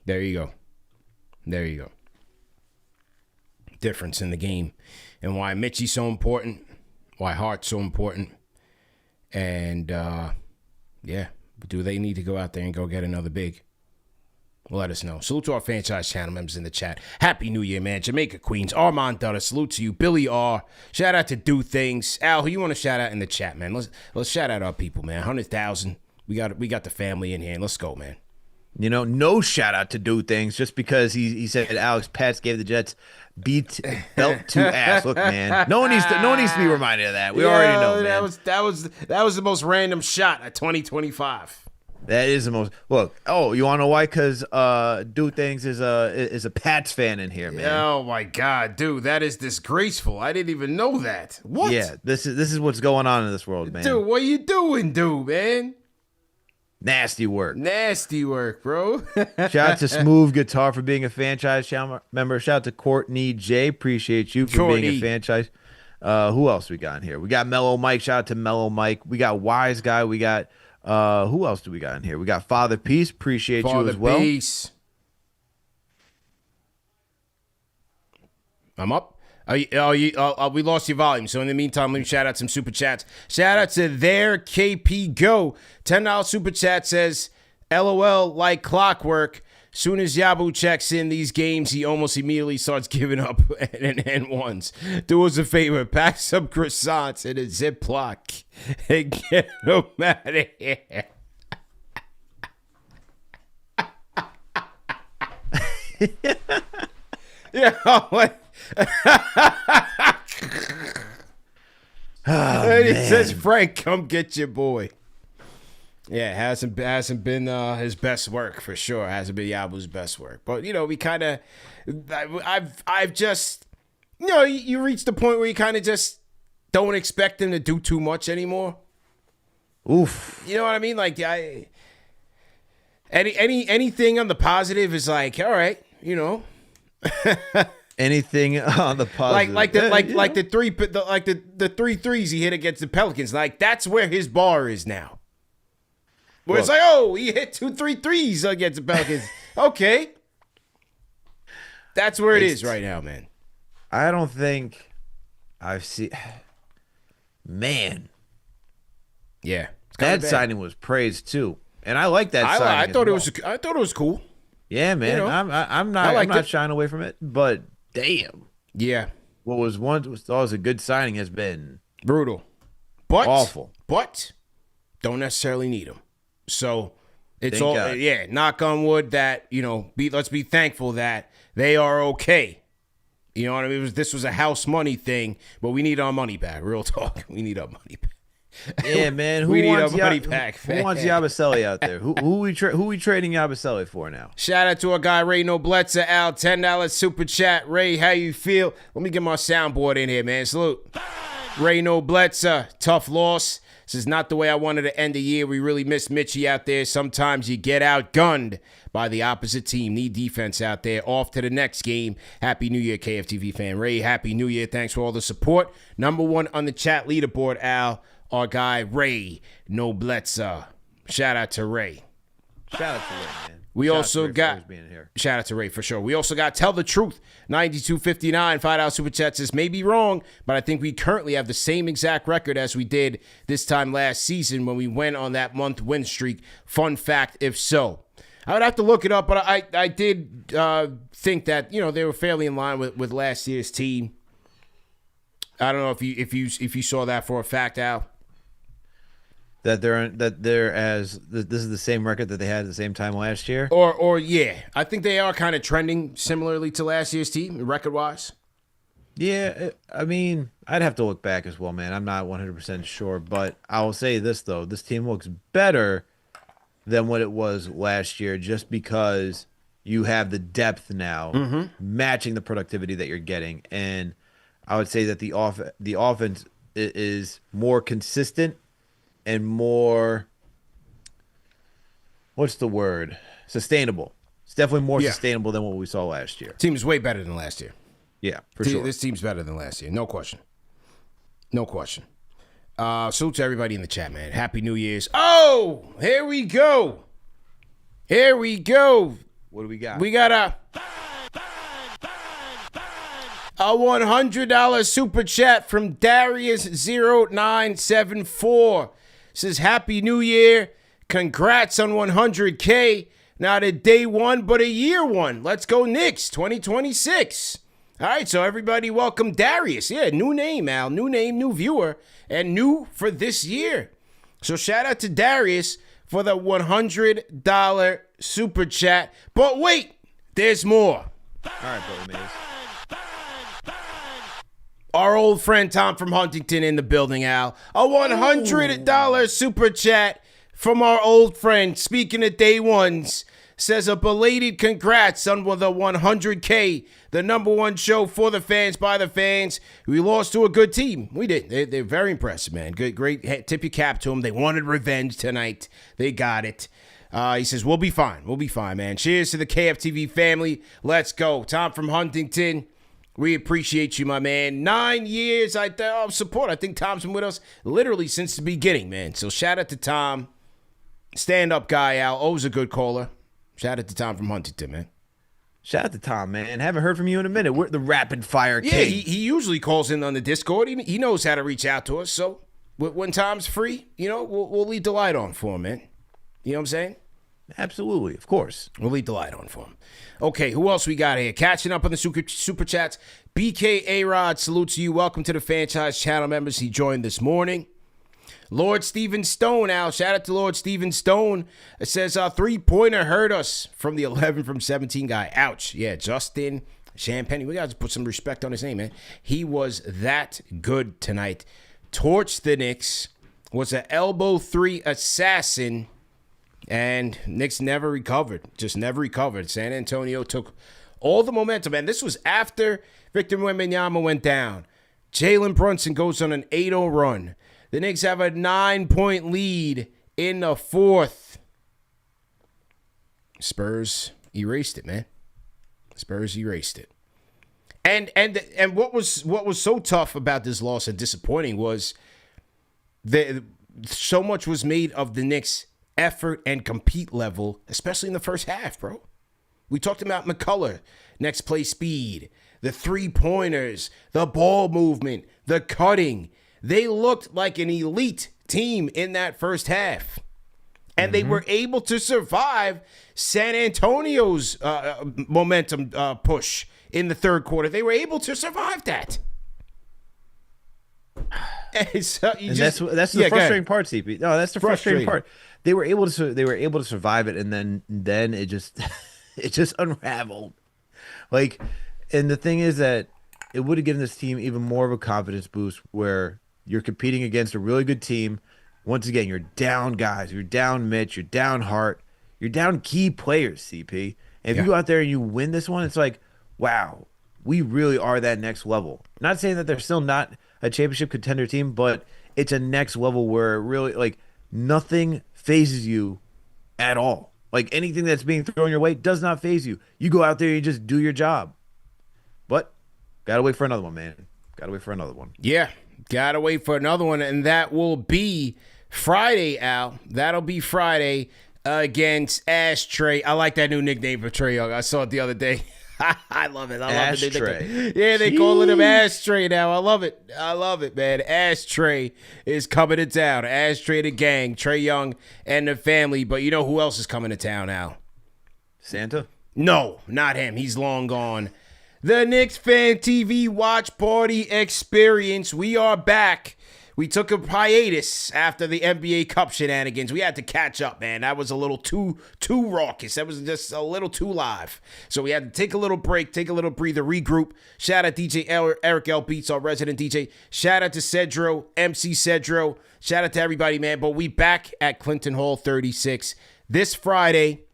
There you go. Difference in the game. And why Mitchie's so important, why Hart's so important. And, do they need to go out there and go get another big? Let us know. Salute to our franchise channel members in the chat. Happy New Year, man. Jamaica Queens. Armand Dutta. Salute to you. Billy R. Shout out to Do Things. Al, who you want to shout out in the chat, man? Let's shout out our people, man. 100,000. We got the family in here. Let's go, man.
No shout out to Do Things just because he said Alex Pats gave the Jets belt to ass. Look, man, no one needs to be reminded of that. We already know, man.
That was the most random shot at 2025.
That is the most. Look, you want to know why? Because Do Things is a Pats fan in here, man.
Oh my God, dude, that is disgraceful. I didn't even know that. What?
Yeah, this is what's going on in this world, man.
Dude, what you doing, dude, man?
Nasty work,
bro.
Shout out to Smooth Guitar for being a franchise member. Shout out to Courtney J. Appreciate you for being a franchise. Who else we got in here? We got Mellow Mike. Shout out to Mellow Mike. We got Wise Guy. We got who else do we got in here? We got Father Peace. Appreciate you as well.
Peace. I'm up. We lost your volume. So in the meantime, let me shout out some super chats. Shout out to their KP Go. $10 super chat says, LOL like clockwork. Soon as Yabu checks in these games, he almost immediately starts giving up and ones. Do us a favor, pack some croissants in a Ziploc and get them out of here. Yeah, and he says, Frank, come get your boy. Yeah, hasn't been his best work for sure. Hasn't been Yabu's best work. But we kind of, I've just, you reach the point where you kind of just don't expect him to do too much anymore.
Oof.
You know what I mean? Like anything on the positive is like, all right,
Anything on the positive,
like the three threes he hit against the Pelicans, like that's where his bar is now. Where it's like, he hit 2-3 threes against the Pelicans. Okay, that's where it is right now, man.
I don't think I've seen. Man,
yeah,
that signing was praised too, and I like that signing.
I thought it was cool.
Yeah, man, I'm not shying away from it, but. Damn.
Yeah.
What was always a good signing has been
brutal. But
awful.
But don't necessarily need them. So it's
Thank
all
God.
Yeah, knock on wood that, let's be thankful that they are okay. You know what I mean? This was a house money thing, but we need our money back. Real talk. We need our money back.
Yeah, man.
We need our money back.
Who wants Yabusele out there? Who we trading Yabusele for now?
Shout out to our guy Ray Noblezza, Al, $10 super chat. Ray, how you feel? Let me get my soundboard in here, man. Salute. Ray Noblezza, tough loss. This is not the way I wanted to end the year. We really miss Mitchie out there. Sometimes you get outgunned by the opposite team. Need defense out there. Off to the next game. Happy New Year, KFTV fan. Ray, Happy New Year. Thanks for all the support. Number one on the chat leaderboard, Al. Our guy, Ray Noblezza. Shout out to Ray.
Shout out to Ray, man.
We also got, shout out to Ray for sure. We also got Tell the Truth, 9259, $5 super chat says, may be wrong, but I think we currently have the same exact record as we did this time last season when we went on that month win streak. Fun fact, if so. I would have to look it up, but I did think that, they were fairly in line with last year's team. I don't know if you saw that for a fact, Al.
This is the same record that they had at the same time last year?
Or yeah. I think they are kind of trending similarly to last year's team, record-wise.
Yeah, I mean, I'd have to look back as well, man. I'm not 100% sure, but I will say this, though. This team looks better than what it was last year just because you have the depth now matching the productivity that you're getting. And I would say that the offense is more consistent and more, what's the word? Sustainable. It's definitely more sustainable than what we saw last year.
Team is way better than last year.
Yeah, for sure.
This team's better than last year. No question. No question. Salute to everybody in the chat, man. Happy New Year's. Oh, here we go. Here we go.
What do we got?
We got a $100 super chat from Darius0974. Says, Happy New Year. Congrats on 100K. Not a day one, but a year one. Let's go Knicks 2026. All right, so everybody welcome Darius. Yeah, new name, Al. New name, new viewer, and new for this year. So shout out to Darius for the $100 super chat. But wait, there's more.
All right, Billy Mays.
Our old friend Tom from Huntington in the building, Al. A $100 super chat from our old friend. Speaking of day ones, says a belated congrats on the 100K, the number one show for the fans, by the fans. We lost to a good team. We did. They're very impressive, man. Good, great. Tip your cap to them. They wanted revenge tonight. They got it. He says, we'll be fine. We'll be fine, man. Cheers to the KFTV family. Let's go. Tom from Huntington. We appreciate you, my man. 9 years of support. I think Tom's been with us literally since the beginning, man. So shout out to Tom. Stand-up guy, Al. Always a good caller. Shout out to Tom from Huntington, man.
Shout out to Tom, man. Haven't heard from you in a minute. We're the rapid fire king.
Yeah, he usually calls in on the Discord. He knows how to reach out to us. So when Tom's free, we'll leave the light on for him, man. You know what I'm saying?
Absolutely, of course.
We'll leave the light on for him. Okay, who else we got here? Catching up on the super chats. BK A-Rod, salute to you. Welcome to the franchise channel members. He joined this morning. Lord Steven Stone, Al. Shout out to Lord Steven Stone. It says, three-pointer hurt us from the 11 from 17 guy. Ouch. Yeah, Justin Champagnie. We got to put some respect on his name, man. He was that good tonight. Torched the Knicks. Was an elbow three assassin. And Knicks never recovered. Just never recovered. San Antonio took all the momentum. And this was after Victor Wembanyama went down. Jalen Brunson goes on an 8-0 run. The Knicks have a 9-point lead in the fourth. Spurs erased it, man. Spurs erased it. And what was so tough about this loss and disappointing was that so much was made of the Knicks' effort and compete level, especially in the first half, bro. We talked about McCullough, next play speed, the three-pointers, the ball movement, the cutting. They looked like an elite team in that first half. And they were able to survive San Antonio's momentum push in the third quarter. They were able to survive that. So
that's the frustrating part, CP. No, that's the frustrating part. They were able to survive it, and then it just it just unraveled. Like, and the thing is that it would have given this team even more of a confidence boost where you're competing against a really good team. Once again, you're down guys, you're down Mitch, you're down Hart, you're down key players, CP. And if you go out there and you win this one, it's like, wow, we really are that next level. Not saying that they're still not a championship contender team, but it's a next level where really, like, nothing phases you at all. Like, anything that's being thrown your way does not phase you. You go out there and you just do your job. But gotta wait for another one, man. Gotta wait for another one.
Yeah, gotta wait for another one, and that will be Friday, Al. That'll be Friday against Ashtray. I like that new nickname for Trae Young. I saw it the other day. I love it. I love it. Yeah, they calling him Ashtray now. I love it. I love it, man. Ashtray is coming to town. Ashtray the gang, Trae Young and the family. But you know who else is coming to town, Al?
Santa?
No, not him. He's long gone. The KnicksFanTV watch party experience. We are back. We took a hiatus after the NBA Cup shenanigans. We had to catch up, man. That was a little too raucous. That was just a little too live. So we had to take a little break, take a little breather, regroup. Shout out DJ Eric L. Beats, our resident DJ. Shout out to Cedro, MC Cedro. Shout out to everybody, man. But we back at Clinton Hall 36 this Friday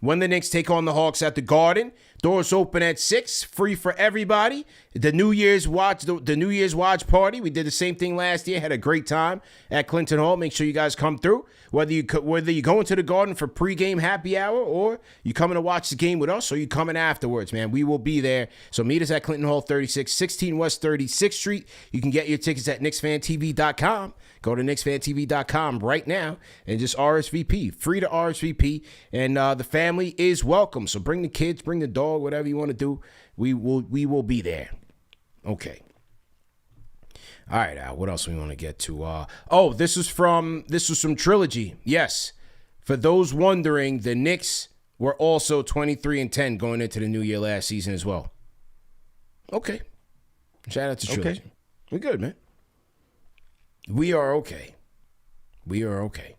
when the Knicks take on the Hawks at the Garden. Doors open at 6, free for everybody. The New Year's watch watch party. We did the same thing last year. Had a great time at Clinton Hall. Make sure you guys come through. Whether you go into the Garden for pregame happy hour or you coming to watch the game with us or you coming afterwards, man. We will be there. So meet us at Clinton Hall 36, 16 West 36th Street. You can get your tickets at KnicksFanTV.com. Go to KnicksFanTV.com right now and just RSVP. Free to RSVP. And the family is welcome. So bring the kids, bring the dog, whatever you want to do. We will be there. Okay. All right, Al, what else we want to get to? This was from Trilogy. Yes. For those wondering, the Knicks were also 23-10 going into the new year last season as well. Okay. Shout out to Trilogy. Okay. We're good, man. We are okay. We are okay.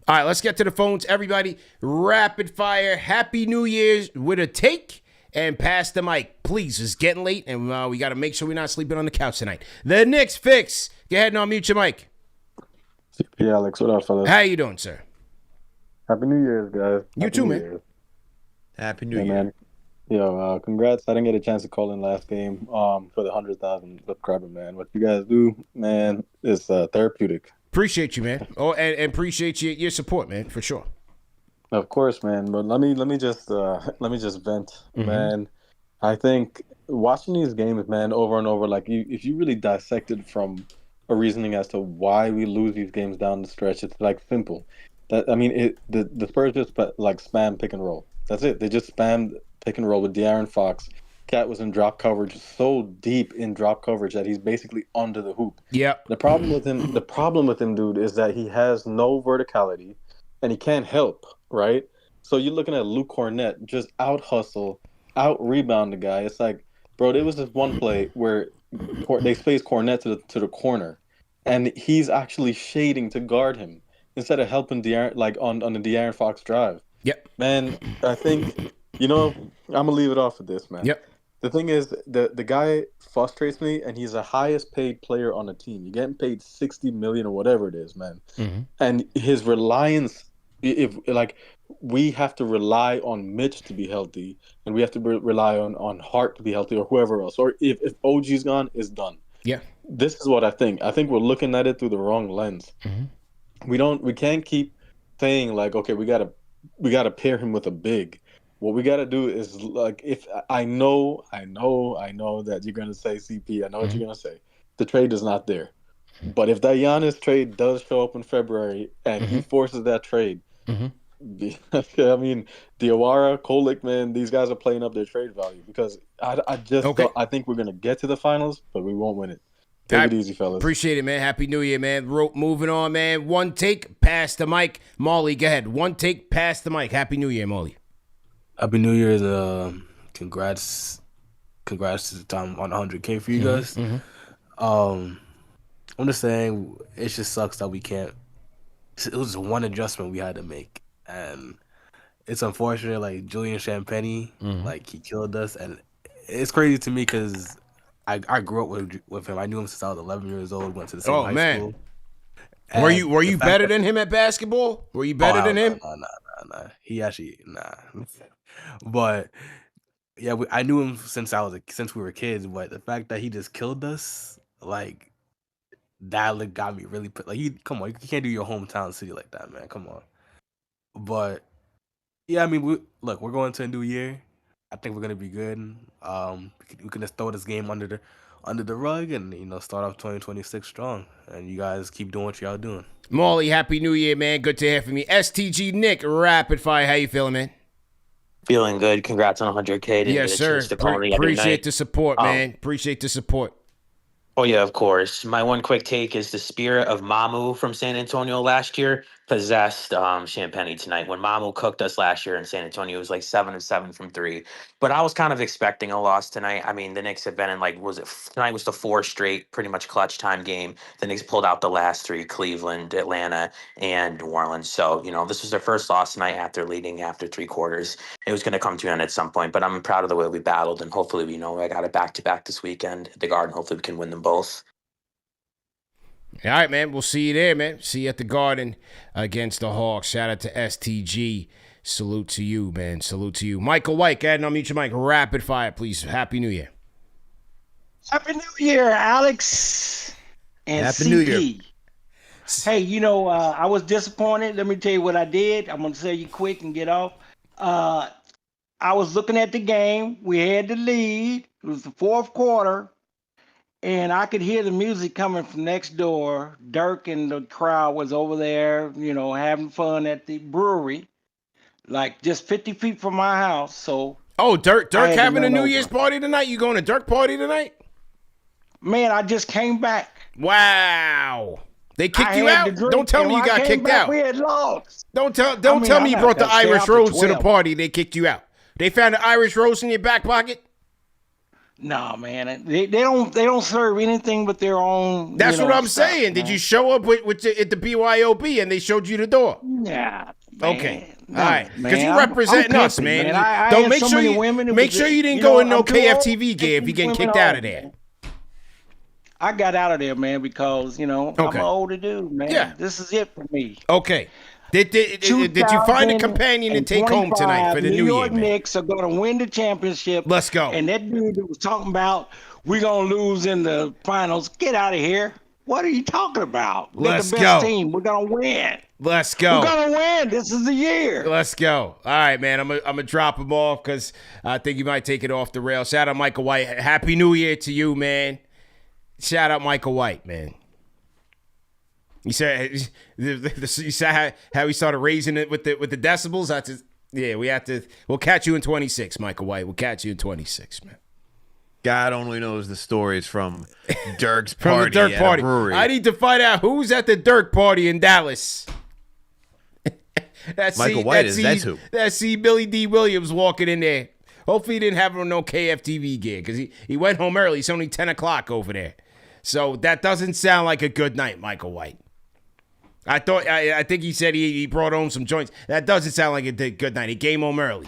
All right, let's get to the phones. Everybody, rapid fire. Happy New Year's with a take and pass the mic. Please, it's getting late, and we got to make sure we're not sleeping on the couch tonight. The Knicks fix. Go ahead and unmute your mic.
CP Alex, what up, fellas?
How you doing, sir?
Happy New Year's, guys.
You too, man.
Happy New
Year.
Man.
Yo, congrats. I didn't get a chance to call in last game for the 100,000 subscriber, man. What you guys do, man, is therapeutic.
Appreciate you, man. Oh, and appreciate your support, man, for sure.
Of course, man. But let me just vent, man. I think watching these games, man, over and over, like if you really dissected from a reasoning as to why we lose these games down the stretch, it's like simple. The Spurs just like spam pick and roll. That's it. They just spammed pick and roll with De'Aaron Fox. Cat was in drop coverage, so deep in drop coverage that he's basically under the hoop.
Yep.
The problem with him, dude, is that he has no verticality and he can't help, right? So you're looking at Luke Cornett just out hustle, out rebound the guy. It's like, bro, there was this one play where they spaced Cornett to the corner, and he's actually shading to guard him instead of helping De'Aaron, like on the De'Aaron Fox drive.
Yep.
Man, I think, I'm gonna leave it off with this, man.
Yep.
The thing is, the guy frustrates me, and he's the highest paid player on the team. You're getting paid $60 million or whatever it is, man. And his reliance, we have to rely on Mitch to be healthy, and we have to rely on Hart to be healthy, or whoever else. Or if OG's gone, it's done.
Yeah.
This is what I think. I think we're looking at it through the wrong lens. We can't keep saying like, okay, we gotta pair him with a big. What we got to do is, like, if I know that you're going to say CP, I know what you're going to say. The trade is not there. But if that Giannis trade does show up in February and he forces that trade, I mean, Diawara, Kolek, man, these guys are playing up their trade value because I think we're going to get to the finals, but we won't win it. Take it easy, fellas.
Appreciate it, man. Happy New Year, man. Moving on, man. One take, pass the mic. Maly, go ahead. One take, pass the mic. Happy New Year, Maly.
Happy New Year's. Congrats to the time on 100K for you guys. I'm just saying, it just sucks that we can't. It was one adjustment we had to make, and it's unfortunate. Like Julian Champagnie, like he killed us, and it's crazy to me because I grew up with him. I knew him since I was 11 years old. Went to the same high school. And
were you better than him at basketball? Were you better than him?
Nah. He actually But yeah, I knew him since we were kids. But the fact that he just killed us, like that, got me really put. Like, come on, you can't do your hometown city like that, man. Come on. But yeah, I mean, we're going to a new year. I think we're gonna be good. We can just throw this game under the rug and start off 2026 strong. And you guys keep doing what y'all doing.
Maly, Happy New Year, man. Good to hear from you. StgNick, rapid fire. How you feeling, man?
Feeling good. Congrats on 100K.
Yes, sir. Appreciate the support, man. Appreciate the support.
Oh, yeah, of course. My one quick take is the spirit of Mamu from San Antonio last year possessed Champagnie tonight. When Mamu cooked us last year in San Antonio, it was like 7 of 7 from 3. But I was kind of expecting a loss tonight. I mean, the Knicks have been in tonight was the 4 straight pretty much clutch time game. The Knicks pulled out the last 3, Cleveland, Atlanta, and New Orleans. So, this was their first loss tonight after leading after 3 quarters. It was going to come to an end at some point, but I'm proud of the way we battled, and hopefully, I got it back-to-back this weekend at the Garden. Hopefully we can win them both.
All right, man. We'll see you there, man. See you at the Garden against the Hawks. Shout out to STG. Salute to you, man. Salute to you. Michael White, go ahead and unmute your mic. Rapid fire, please. Happy New Year.
Happy New Year, Alex and
Happy
CP.
New Year.
Hey, I was disappointed. Let me tell you what I did. I'm going to tell you quick and get off. I was looking at the game. We had the lead. It was the 4th quarter. And I could hear the music coming from next door. Dirk and the crowd was over there, having fun at the brewery, like just 50 feet from my house. So,
Dirk having a New Year's party tonight? You going to Dirk party tonight?
Man, I just came back.
Wow. They kicked you out? Don't tell me you got kicked out.
We had lost.
Don't tell me you brought the Irish Rose to the party. They kicked you out. They found the Irish Rose in your back pocket?
No, man, they don't serve anything but their own.
That's what I'm
stuff,
saying. Did
man.
you show up at the BYOB and they showed you the door?
Yeah.
Okay.
No,
All right. Because
man,
you
I'm
representing us,
pimping,
man.
I
Don't
had
make
so
sure
many
you
women.
make sure you didn't go in no
I'm too old
KFTV
to
gear if
take
you're getting
these
kicked
women
out of
home,
there.
man. I got out of there, man, because I'm
Okay.
an older dude, man.
Yeah.
This is it for me.
Okay. Did you find a companion to take home tonight for the New Year,
York
man?
Knicks are going to win the championship.
Let's go.
And that dude that was talking about we're going to lose in the finals, get out of here. What are you talking about? We're
Let's
the best
go.
team. We're going to win.
Let's go.
We're going to win. This is the year.
Let's go. All right, man. I'm gonna drop him off because I think you might take it off the rail. Shout out Michael White. Happy New Year to you, man. Shout out Michael White, man. You said how he started raising it with the decibels. We'll catch you in 26, Michael White. We'll catch you in 26, man.
God only knows the stories from Dirk's
From
party
the Dirk
at
party.
a brewery.
I need to find out who's at the Dirk party in Dallas.
Michael White is. That's who.
That's Billy D. Williams walking in there. Hopefully he didn't have no KFTV gear because he went home early. It's only 10 o'clock over there. So that doesn't sound like a good night, Michael White. I think he said he brought home some joints. That doesn't sound like a good night. He came home early.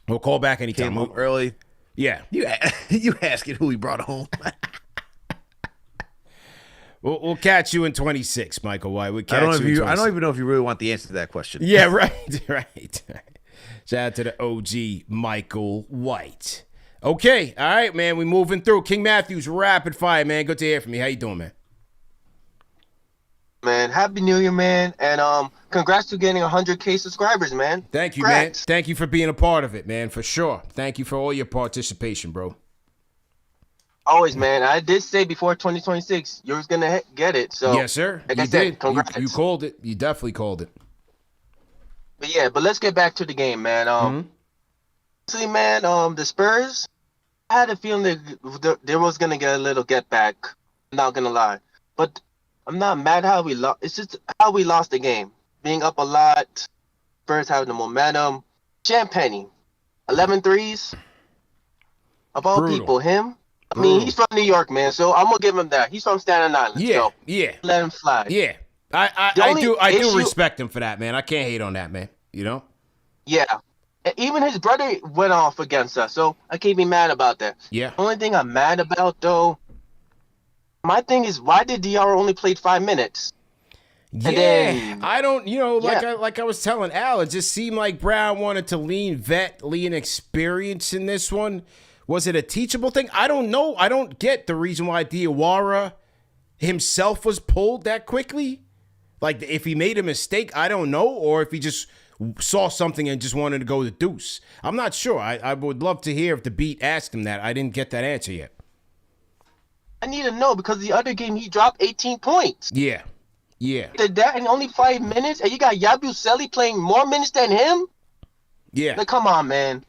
We'll call back anytime.
Came home early.
Yeah.
You asking who he brought home?
We'll catch you in 26, Michael White. We'll catch
I don't even know if you really want the answer to that question.
Yeah, right. Shout out to the OG Michael White. Okay, all right, man. We moving through. King Matthews, rapid fire, man. Good to hear from you. How you doing, man?
Man, happy New Year, man, and congrats to getting 100K subscribers, man.
Thank you,
Congrats.
man. Thank you for being a part of it, man, for sure. Thank you for all your participation, bro.
Always, man. I did say before 2026 you was gonna get it, so
Yes, sir.
Like
You
I said,
did.
congrats.
You called it. You definitely called it.
But let's get back to the game, man. Honestly, man, the Spurs, I had a feeling that they was gonna get a little get back. I'm not gonna lie, but I'm not mad how we lost. It's just how we lost the game. Being up a lot, Spurs having the momentum. Champagnie, 11 threes. Of all
Brutal.
people, him. I mean, he's from New York, man, so I'm gonna give him that. He's from Staten Island, so
Yeah.
let him fly.
Yeah. I do respect him for that, man. I can't hate on that, man. You know?
Yeah. And even his brother went off against us, so I can't be mad about that.
Yeah.
The only thing I'm mad about, though, my thing is, why did DR only play 5 minutes?
Yeah,
then-
I don't, like I was telling Al, it just seemed like Brown wanted to lean experience in this one. Was it a teachable thing? I don't know. I don't get the reason why Diawara himself was pulled that quickly. Like, if he made a mistake, I don't know, or if he just saw something and just wanted to go the deuce. I'm not sure. I would love to hear if the beat asked him that. I didn't get that answer yet.
I need to know, because the other game, he dropped 18 points.
Yeah.
Did that in only 5 minutes, and you got Yabusele playing more minutes than him?
Yeah.
Like, come on, man.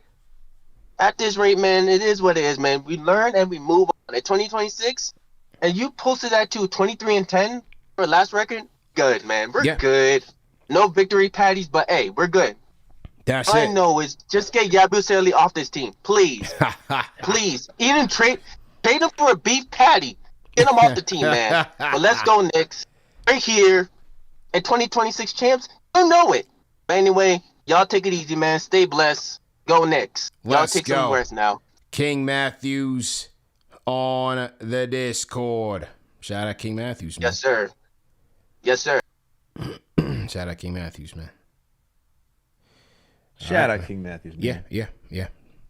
At this rate, man, it is what it is, man. We learn and we move on. At 2026, and you posted that to 23-10 for last record, good, man. We're good. No victory patties, but hey, we're good.
That's
All
it.
I know is just get Yabusele off this team, please. Please. Even trade him for a beef patty. Get him off the team, man. But let's go, Knicks. We're here. And 2026 champs, you know it. But anyway, y'all take it easy, man. Stay blessed. Go Knicks. Y'all
Let's
take
go.
some rest now.
King Matthews on the Discord. Shout out King Matthews, man.
Yes, sir. Yes, sir.
Shout out King Matthews, man.
Shout out King Matthews. Man.
Yeah.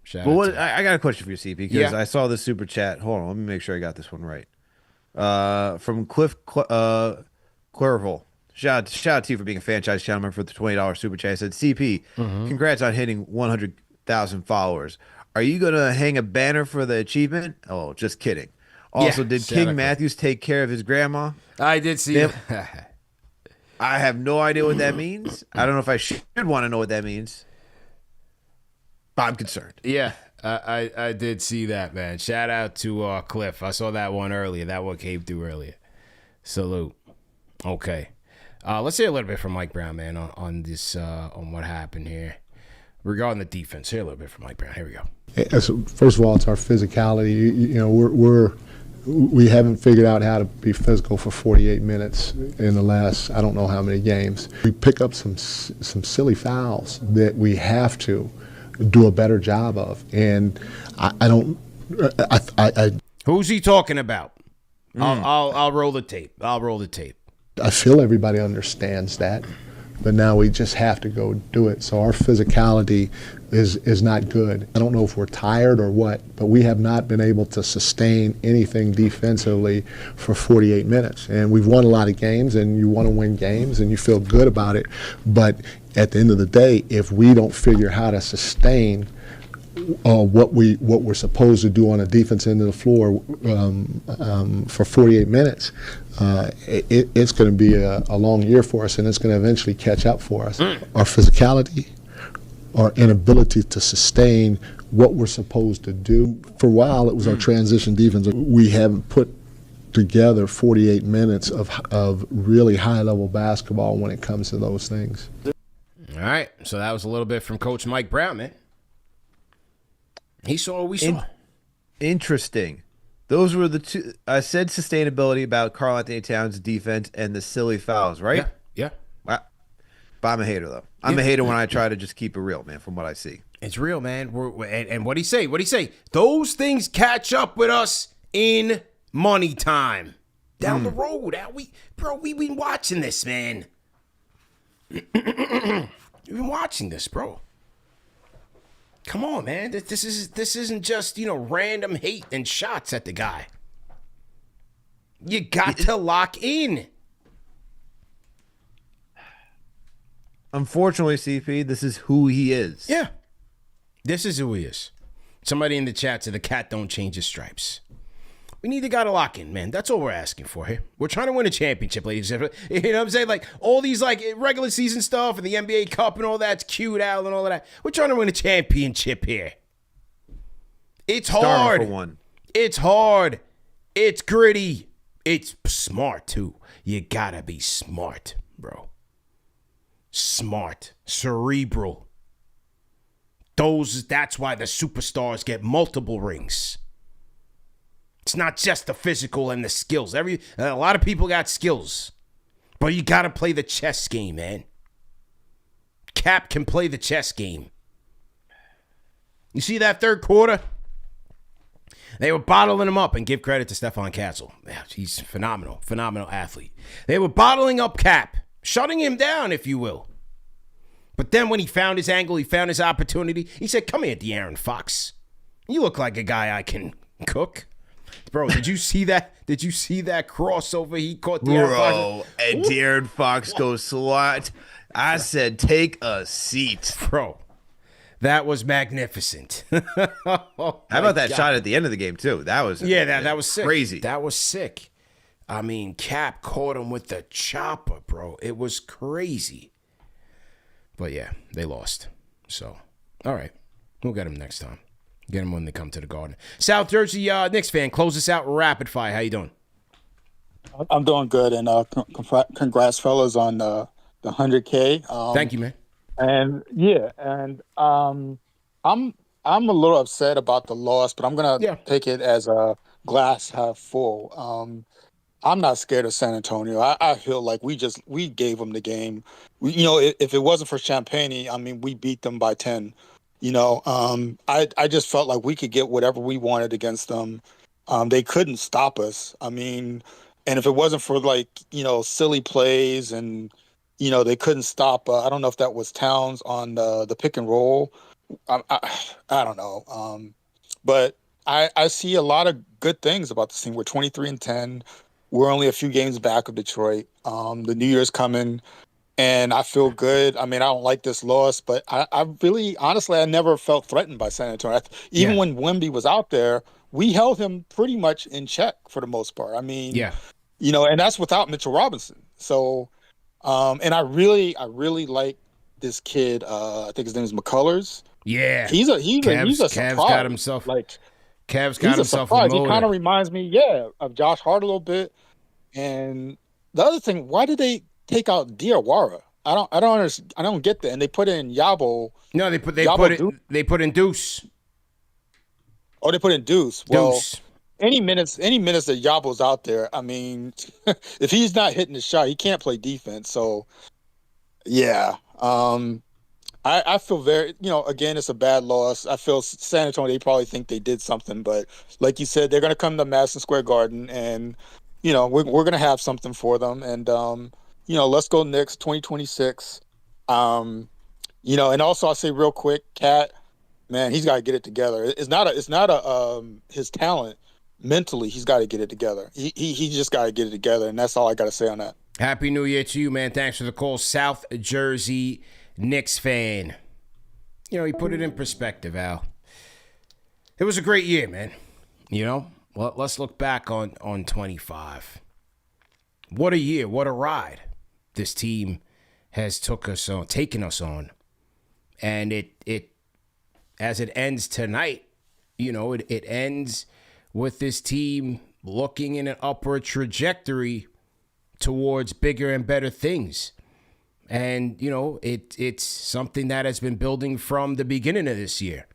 Shout
But
out
what
to
I got a question for you, C, because I saw the super chat. Hold on, let me make sure I got this one right. From Cliff Clerval. Shout out to you for being a franchise channel member for the $20 super chat. I said, CP, congrats on hitting 100,000 followers. Are you gonna hang a banner for the achievement? Oh, just kidding. Also, did King Matthews take care of his grandma?
I did see it.
I have no idea what that means. I don't know if I should want to know what that means. But I'm concerned.
Yeah, I did see that, man. Shout out to Cliff. I saw that one earlier. That one came through earlier. Salute. Okay. Let's hear a little bit from Mike Brown, man, on this on what happened here. regarding the defense. Here a little bit from Mike Brown. Here we go.
First of all, it's our physicality. You know, we haven't figured out how to be physical for 48 minutes in the last I don't know how many games. We pick up some silly fouls that we have to do a better job of, and I don't.
Who's he talking about? I'll roll the tape. I'll roll the tape.
I feel everybody understands that, but now we just have to go do it. So our physicality is not good. I don't know if we're tired or what, but we have not been able to sustain anything defensively for 48 minutes. And we've won a lot of games, and you want to win games, and you feel good about it. But at the end of the day, if we don't figure how to sustain what we're supposed to do on the defense end of the floor for 48 minutes, it's going to be a long year for us, and it's going to eventually catch up for us. Our physicality, our inability to sustain what we're supposed to do. For a while, it was our transition defense. We haven't put together 48 minutes of really high-level basketball when it comes to those things.
All right, so that was a little bit from Coach Mike Brown, man. He saw what we saw.
Interesting. Those were the two. I said sustainability about Karl Anthony Towns' defense and the silly fouls, right?
Yeah.
But I'm a hater, though. I'm a hater when I try to just keep it real, man, from what I see.
It's real, man. And what'd he say? What'd he say? Those things catch up with us in money time. Down the road. We've been watching this, man. We've been watching this, bro. Come on, man. This isn't just, random hate and shots at the guy. You got to lock in.
Unfortunately, CP, this is who he is.
Yeah. This is who he is. Somebody in the chat said the cat don't change his stripes. We need the guy to lock in, man. That's all we're asking for here. We're trying to win a championship, ladies and gentlemen. You know what I'm saying? Like, all these, regular season stuff and the NBA Cup and all that's cute out and all of that. We're trying to win a championship here. It's hard.
For one.
It's hard. It's gritty. It's smart, too. You gotta be smart, bro. Smart. Cerebral. That's why the superstars get multiple rings. It's not just the physical and the skills. A lot of people got skills. But you got to play the chess game, man. Cap can play the chess game. You see that third quarter? They were bottling him up, and give credit to Stephon Castle. Yeah, he's phenomenal athlete. They were bottling up Cap, shutting him down, if you will. But then when he found his angle, he found his opportunity, he said, come here, De'Aaron Fox. You look like a guy I can cook. Bro, did you see that? Did you see that crossover he caught De'Aaron Fox?
Bro, and De'Aaron Fox goes slot. I said, take a seat.
Bro, that was magnificent.
How about that shot at the end of the game, too? That was
that was sick.
Crazy.
That was sick. I mean, Cap caught him with the chopper, bro. It was crazy. But, yeah, they lost. So, all right. We'll get him next time. Get them when they come to the Garden. South Jersey Knicks fan, close us out rapid fire. How you doing?
I'm doing good, and congrats, fellas, on the 100K.
Thank you, man.
And I'm a little upset about the loss, but I'm gonna take it as a glass half full. I'm not scared of San Antonio. I feel like we gave them the game. If it wasn't for Champagnie, I mean, we beat them by 10. I just felt like we could get whatever we wanted against them. They couldn't stop us. I mean, and if it wasn't for silly plays and, they couldn't stop. I don't know if that was Towns on the pick and roll. I don't know. But I see a lot of good things about this team. We're 23-10. We're only a few games back of Detroit. The New Year's coming. And I feel good. I mean, I don't like this loss, but I really, honestly, I never felt threatened by San Antonio. Even when Wemby was out there, we held him pretty much in check for the most part. I mean, and that's without Mitchell Robinson. So, and I really like this kid. I think his name is McCullers.
Yeah,
he's a surprise.
Cavs got himself. Cavs got himself.
He kind of reminds me, of Josh Hart a little bit. And the other thing, why did they take out Diawara? I don't get that. And they put in Yabo.
No, they put in Deuce.
Oh, they put in Deuce. Well,
Deuce. Any
minutes that Yabo's out there, I mean, if he's not hitting the shot, he can't play defense. So, yeah. I feel very, again, it's a bad loss. I feel San Antonio, they probably think they did something, but like you said, they're going to come to Madison Square Garden, and, we're going to have something for them. And, let's go Knicks 2026. And also I'll say real quick, Cat, man, he's got to get it together. It's not his talent. Mentally, he's got to get it together. He just got to get it together, and that's all I got to say on that.
Happy New Year to you, man. Thanks for the call. South Jersey Knicks fan. He put it in perspective, Al. It was a great year, man. Well, let's look back on 25. What a year. What a ride this team has taken us on. And it as it ends tonight, it ends with this team looking in an upward trajectory towards bigger and better things. And, it's something that has been building from the beginning of this year.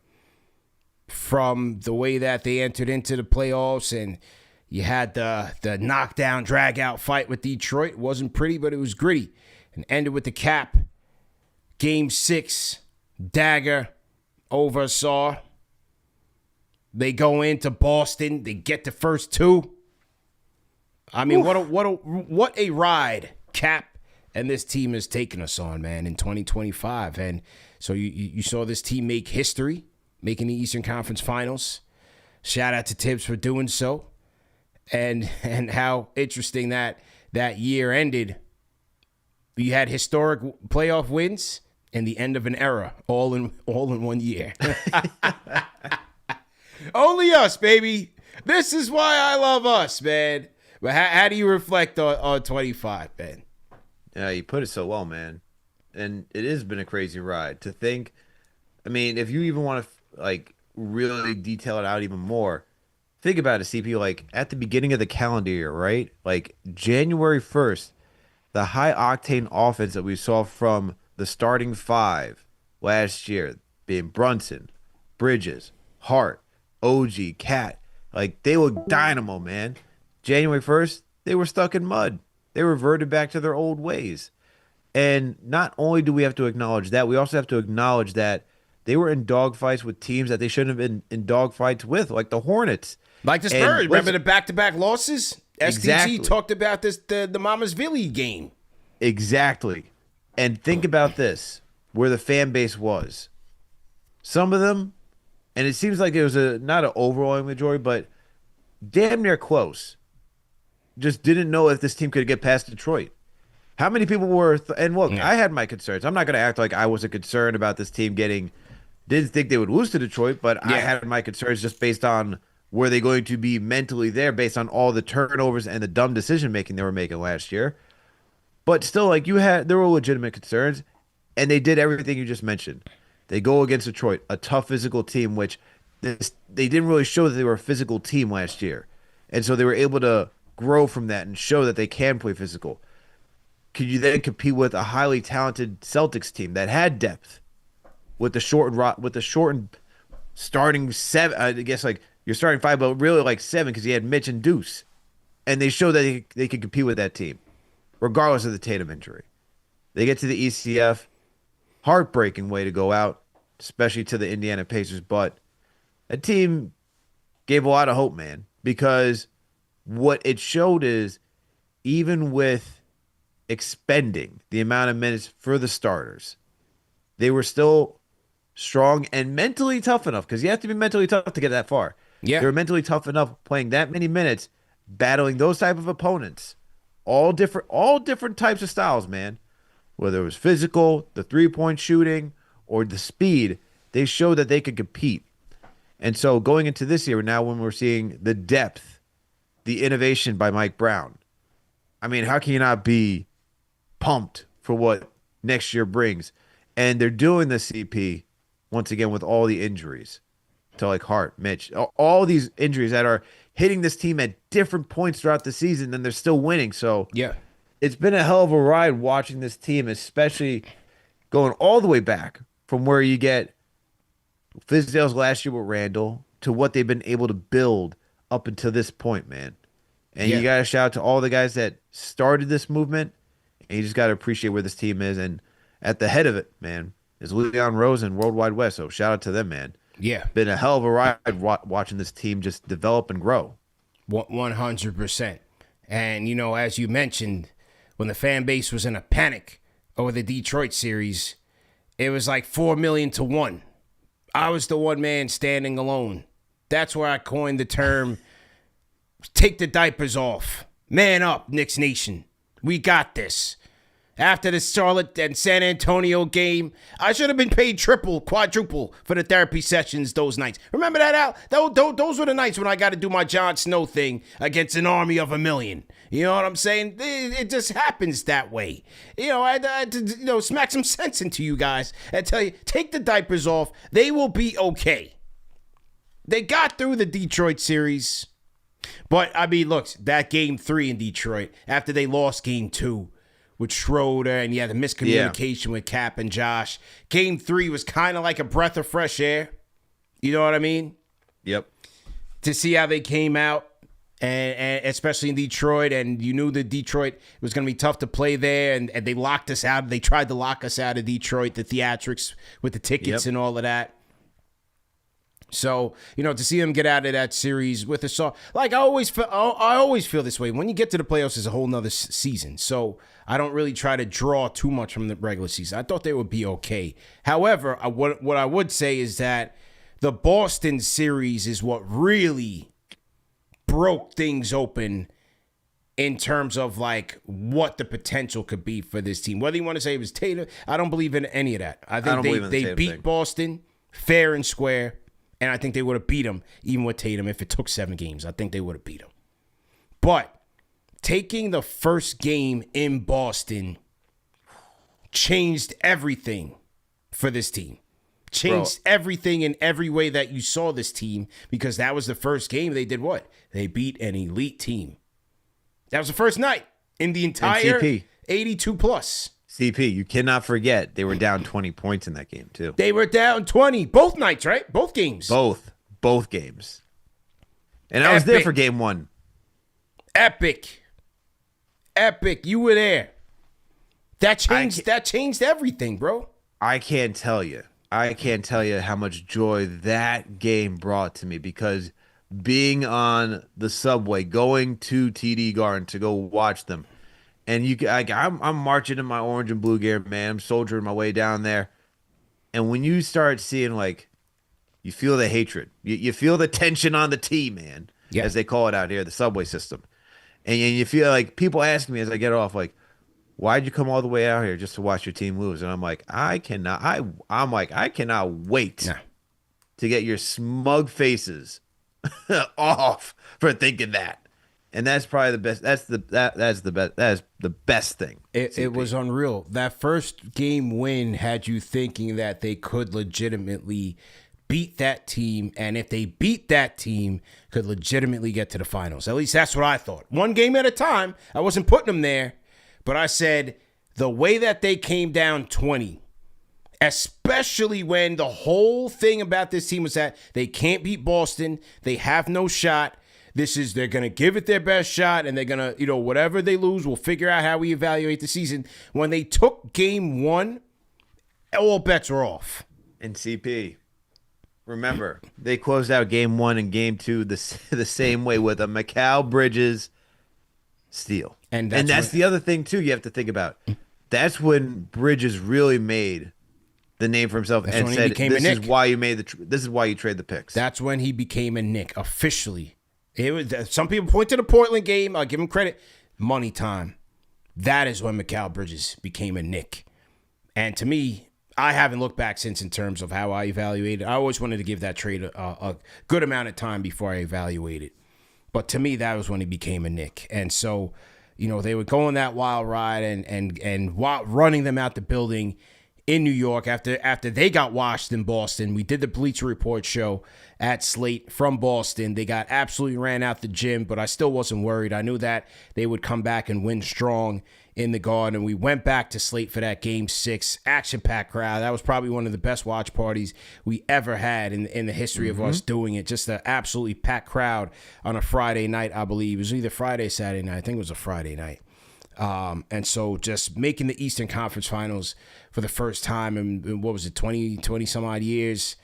From the way that they entered into the playoffs, and you had the knockdown, drag-out fight with Detroit. It wasn't pretty, but it was gritty. And ended with the cap. Game 6, dagger over Saw. They go into Boston. They get the first 2. I mean, what a ride Cap and this team has taken us on, man, in 2025. And so you saw this team make history, making the Eastern Conference Finals. Shout out to Tibbs for doing so. And how interesting that year ended. You had historic playoff wins and the end of an era, all in 1 year. Only us, baby. This is why I love us, man. But how do you reflect on 25, man?
Yeah, you put it so well, man. And it has been a crazy ride. To think, I mean, if you even want to really detail it out even more, think about it, CP. Like at the beginning of the calendar year, right? Like January 1st, the high octane offense that we saw from the starting 5 last year, being Brunson, Bridges, Hart, OG, Cat, like they were dynamo, man. January 1st, they were stuck in mud. They reverted back to their old ways. And not only do we have to acknowledge that, we also have to acknowledge that they were in dogfights with teams that they shouldn't have been in dogfights with, like the Hornets.
Like the Spurs. Remember the back-to-back losses?
Exactly.
STG talked about this, the Mama's Villy game.
Exactly. And think about this, where the fan base was. Some of them, and it seems like it was not an overwhelming majority, but damn near close, just didn't know if this team could get past Detroit. How many people were, and look, I had my concerns. I'm not going to act like I wasn't concerned about this team didn't think they would lose to Detroit, but I had my concerns just based on were they going to be mentally there based on all the turnovers and the dumb decision-making they were making last year. But still, there were legitimate concerns, and they did everything you just mentioned. They go against Detroit, a tough physical team, which they didn't really show that they were a physical team last year. And so they were able to grow from that and show that they can play physical. Could you then compete with a highly talented Celtics team that had depth with the shortened starting 7? I guess you're starting 5, but really 7 because you had Mitch and Deuce, and they showed that they could compete with that team, regardless of the Tatum injury. They get to the ECF, heartbreaking way to go out, especially to the Indiana Pacers. But that team gave a lot of hope, man, because what it showed is even with expending the amount of minutes for the starters, they were still strong and mentally tough enough, because you have to be mentally tough to get that far. Yeah. They were mentally tough enough playing that many minutes, battling those type of opponents, all different types of styles, man. Whether it was physical, the three-point shooting, or the speed, they showed that they could compete. And so going into this year, now when we're seeing the depth, the innovation by Mike Brown, I mean, how can you not be pumped for what next year brings? And they're doing the CP once again with all the injuries to Hart, Mitch, all these injuries that are hitting this team at different points throughout the season, and they're still winning. So it's been a hell of a ride watching this team, especially going all the way back from where you get Fizdale's last year with Randall to what they've been able to build up until this point, man. And you got to shout out to all the guys that started this movement. And you just got to appreciate where this team is. And at the head of it, man, is Leon Rose and Worldwide West. So shout out to them, man.
Yeah.
Been a hell of a ride watching this team just develop and grow.
100%. And, you know, as you mentioned, when the fan base was in a panic over the Detroit series, it was like 4 million to 1. I was the one man standing alone. That's where I coined the term, take the diapers off. Man up, Knicks Nation. We got this. After the Charlotte and San Antonio game, I should have been paid triple, quadruple for the therapy sessions those nights. Remember that, Al? Those were the nights when I got to do my Jon Snow thing against an army of 1 million. You know what I'm saying? It just happens that way. You know, I had to smack some sense into you guys and tell you, take the diapers off. They will be okay. They got through the Detroit series. But, I mean, look, that game 3 in Detroit, after they lost game 2, with Schroeder, and the miscommunication with Cap and Josh. Game 3 was kind of like a breath of fresh air. You know what I mean?
Yep.
To see how they came out, and especially in Detroit, and you knew that Detroit was going to be tough to play there, and they locked us out. They tried to lock us out of Detroit, the theatrics with the tickets and all of that. So, you know, to see them get out of that series with a song, like I always feel this way. When you get to the playoffs, it's a whole nother season. So I don't really try to draw too much from the regular season. I thought they would be okay. However, what I would say is that the Boston series is what really broke things open in terms of like what the potential could be for this team. Whether you want to say it was Tatum, I don't believe in any of that. I think they beat Boston fair and square. And I think they would have beat him, even with Tatum, if it took 7 games. I think they would have beat him. But taking the first game in Boston changed everything for this team. Changed everything in every way that you saw this team, because that was the first game they did what? They beat an elite team. That was the first night in the entire 82+.
CP, you cannot forget they were down 20 points in that game, too.
They were down 20. Both nights, right? Both games.
Both games. And I was there for game 1.
Epic. You were there. That changed everything, bro.
I can't tell you how much joy that game brought to me, because being on the subway, going to TD Garden to go watch them, and I'm marching in my orange and blue gear, man. I'm soldiering my way down there. And when you start seeing, like, you feel the hatred. You feel the tension on the T, man, as they call it out here, the subway system. And you feel like people ask me as I get off, like, why'd you come all the way out here just to watch your team lose? And I'm like, I cannot wait to get your smug faces off for thinking that. And that's probably the best. That's the best. That's the best thing.
It was unreal. That first game win had you thinking that they could legitimately beat that team, and if they beat that team, could legitimately get to the finals. At least that's what I thought. One game at a time. I wasn't putting them there, but I said the way that they came down 20, especially when the whole thing about this team was that they can't beat Boston, they have no shot. They're going to give it their best shot, and they're going to, whatever they lose, we'll figure out how we evaluate the season. When they took game 1, all bets were off.
And CP, remember, they closed out game 1 and game 2 the same way with a Mikal Bridges steal. And that's the other thing, too, you have to think about. That's when Bridges really made the name for himself and said, this is why you trade the picks.
That's when he became a Knick, officially. It was, some people point to the Portland game. I'll give him credit. Money time. That is when Mikal Bridges became a Knick. And to me, I haven't looked back since in terms of how I evaluated. I always wanted to give that trade a good amount of time before I evaluated. But to me, that was when he became a Knick. And so, they were going that wild ride and running them out the building in New York after they got washed in Boston. We did the Bleacher Report show at Slate from Boston. They got absolutely ran out the gym, but I still wasn't worried. I knew that they would come back and win strong in the Garden. We went back to Slate for that Game 6. Action-packed crowd. That was probably one of the best watch parties we ever had in the history of us doing it. Just an absolutely packed crowd on a Friday night, I believe. It was either Friday or Saturday night. I think it was a Friday night. And so just making the Eastern Conference Finals for the first time in what was it, 20 some odd years.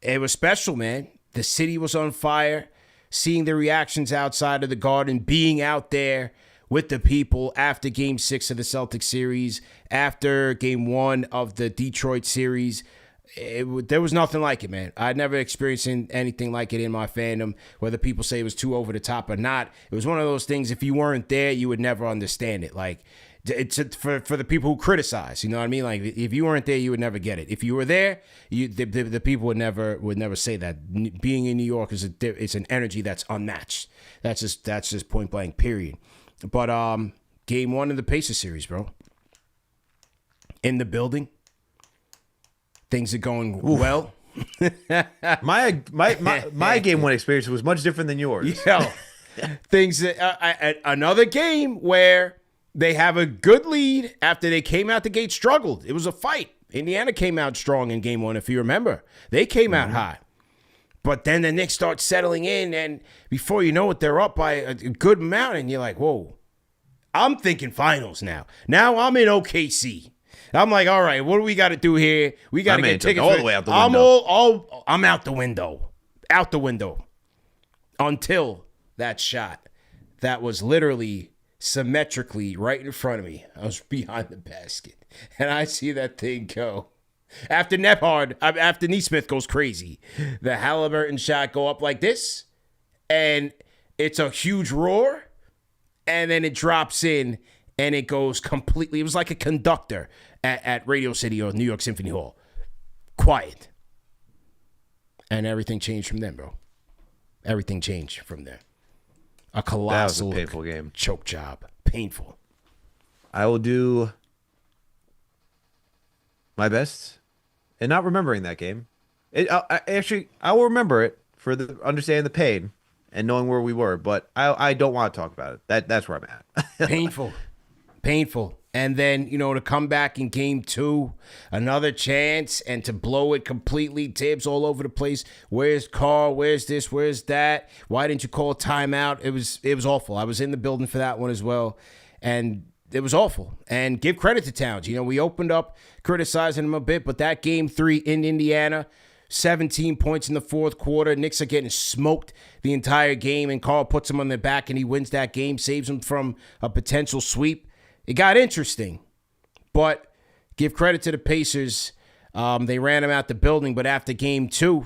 It was special, man. The city was on fire. Seeing the reactions outside of the Garden, being out there with the people after Game 6 of the Celtics series, after Game 1 of the Detroit series. There was nothing like it, man. I'd never experienced anything like it in my fandom, whether people say it was too over the top or not. It was one of those things, if you weren't there, you would never understand it. Like, it's for the people who criticize, you know what I mean? Like, if you weren't there, you would never get it. If you were there, the people would never say that. Being in New York it's an energy that's unmatched. That's just point blank, period. But Game 1 of the Pacers series, bro. In the building. Things are going well.
My Game 1 experience was much different than yours.
Yo, another game where they have a good lead after they came out the gate, struggled. It was a fight. Indiana came out strong in Game 1, if you remember. They came out hot. But then the Knicks start settling in, and before you know it, they're up by a good amount, and you're like, whoa. I'm thinking finals now. Now I'm in OKC. I'm like, all right, what do we got to do here? We got to get tickets
all the way out the window.
I'm out the window. Out the window. Until that shot that was literally symmetrically right in front of me. I was behind the basket. And I see that thing go. After Nesmith goes crazy, the Halliburton shot go up like this, and it's a huge roar, and then it drops in, and it goes completely. It was like a conductor at Radio City or New York Symphony Hall. Quiet. And everything changed from then, bro. Everything changed from there. A colossal
that was a painful game.
Choke job. Painful.
I will do my best in not remembering that game. I will remember it for the understanding the pain and knowing where we were, but I don't want to talk about it. That's where I'm at.
Painful. And then, to come back in Game 2, another chance, and to blow it completely, Tibbs all over the place. Where's Carl? Where's this? Where's that? Why didn't you call a timeout? It was awful. I was in the building for that one as well, and it was awful. And give credit to Towns. We opened up criticizing him a bit, but that Game 3 in Indiana, 17 points in the fourth quarter. Knicks are getting smoked the entire game, and Carl puts him on their back, and he wins that game, saves him from a potential sweep. It got interesting, but give credit to the Pacers. They ran him out the building, but after Game 2,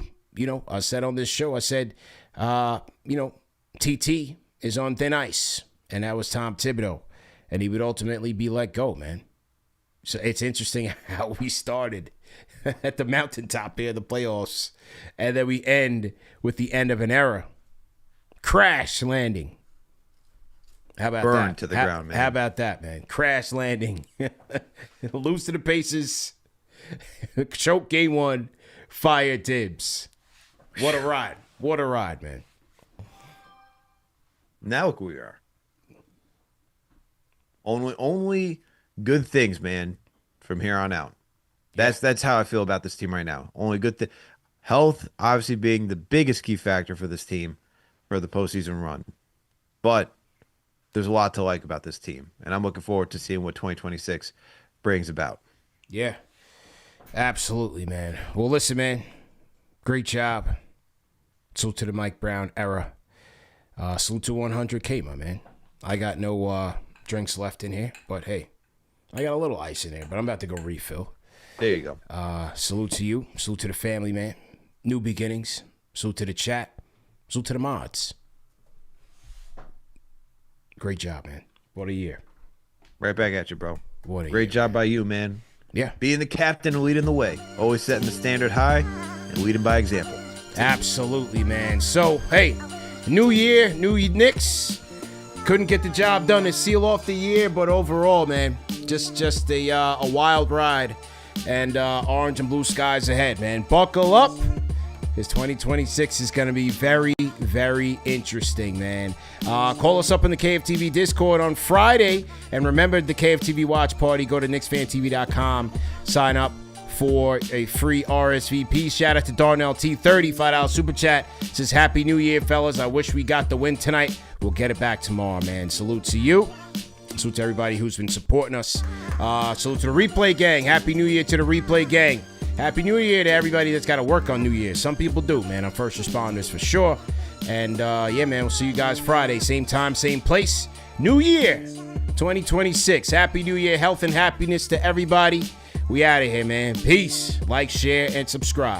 I said on this show, I said, TT is on thin ice, and that was Tom Thibodeau, and he would ultimately be let go, man. So it's interesting how we started at the mountaintop here, the playoffs, and then we end with the end of an era. Crash landing. How about
Burn
that?
To the ground, man.
How about that, man? Crash landing. Lose to the Pacers. Choke Game 1. Fire Tibbs. What a ride. What a ride, man.
Now look where we are. Only good things, man, from here on out. That's how I feel about this team right now. Only good thing. Health, obviously, being the biggest key factor for this team for the postseason run. But there's a lot to like about this team, and I'm looking forward to seeing what 2026 brings about.
Yeah, absolutely, man. Well, listen, man, great job. Salute to the Mike Brown era. Salute to 100K, my man. I got no drinks left in here, but hey, I got a little ice in there, but I'm about to go refill.
There you go.
Salute to you. Salute to the family, man. New beginnings. Salute to the chat. Salute to the mods. Great job, man. What a year.
Right back at you, bro.
What a
great
year,
job by you, man.
Yeah.
Being the captain and leading the way. Always setting the standard high and leading by example.
Absolutely, man. So, hey, new year, new Knicks. Couldn't get the job done to seal off the year, but overall, man, just a wild ride. And orange and blue skies ahead, man. Buckle up. Because 2026 is going to be very, very interesting, man. Call us up in the KFTV Discord on Friday. And remember the KFTV watch party. Go to KnicksFanTV.com. Sign up for a free RSVP. Shout out to Darnell T. $35 super chat. Says, Happy New Year, fellas. I wish we got the win tonight. We'll get it back tomorrow, man. Salute to you. Salute to everybody who's been supporting us. Salute to the replay gang. Happy New Year to the replay gang. Happy New Year to everybody that's got to work on New Year's. Some people do, man. I'm first responders for sure. And, yeah, man, we'll see you guys Friday. Same time, same place. New Year 2026. Happy New Year. Health and happiness to everybody. We out of here, man. Peace. Like, share, and subscribe.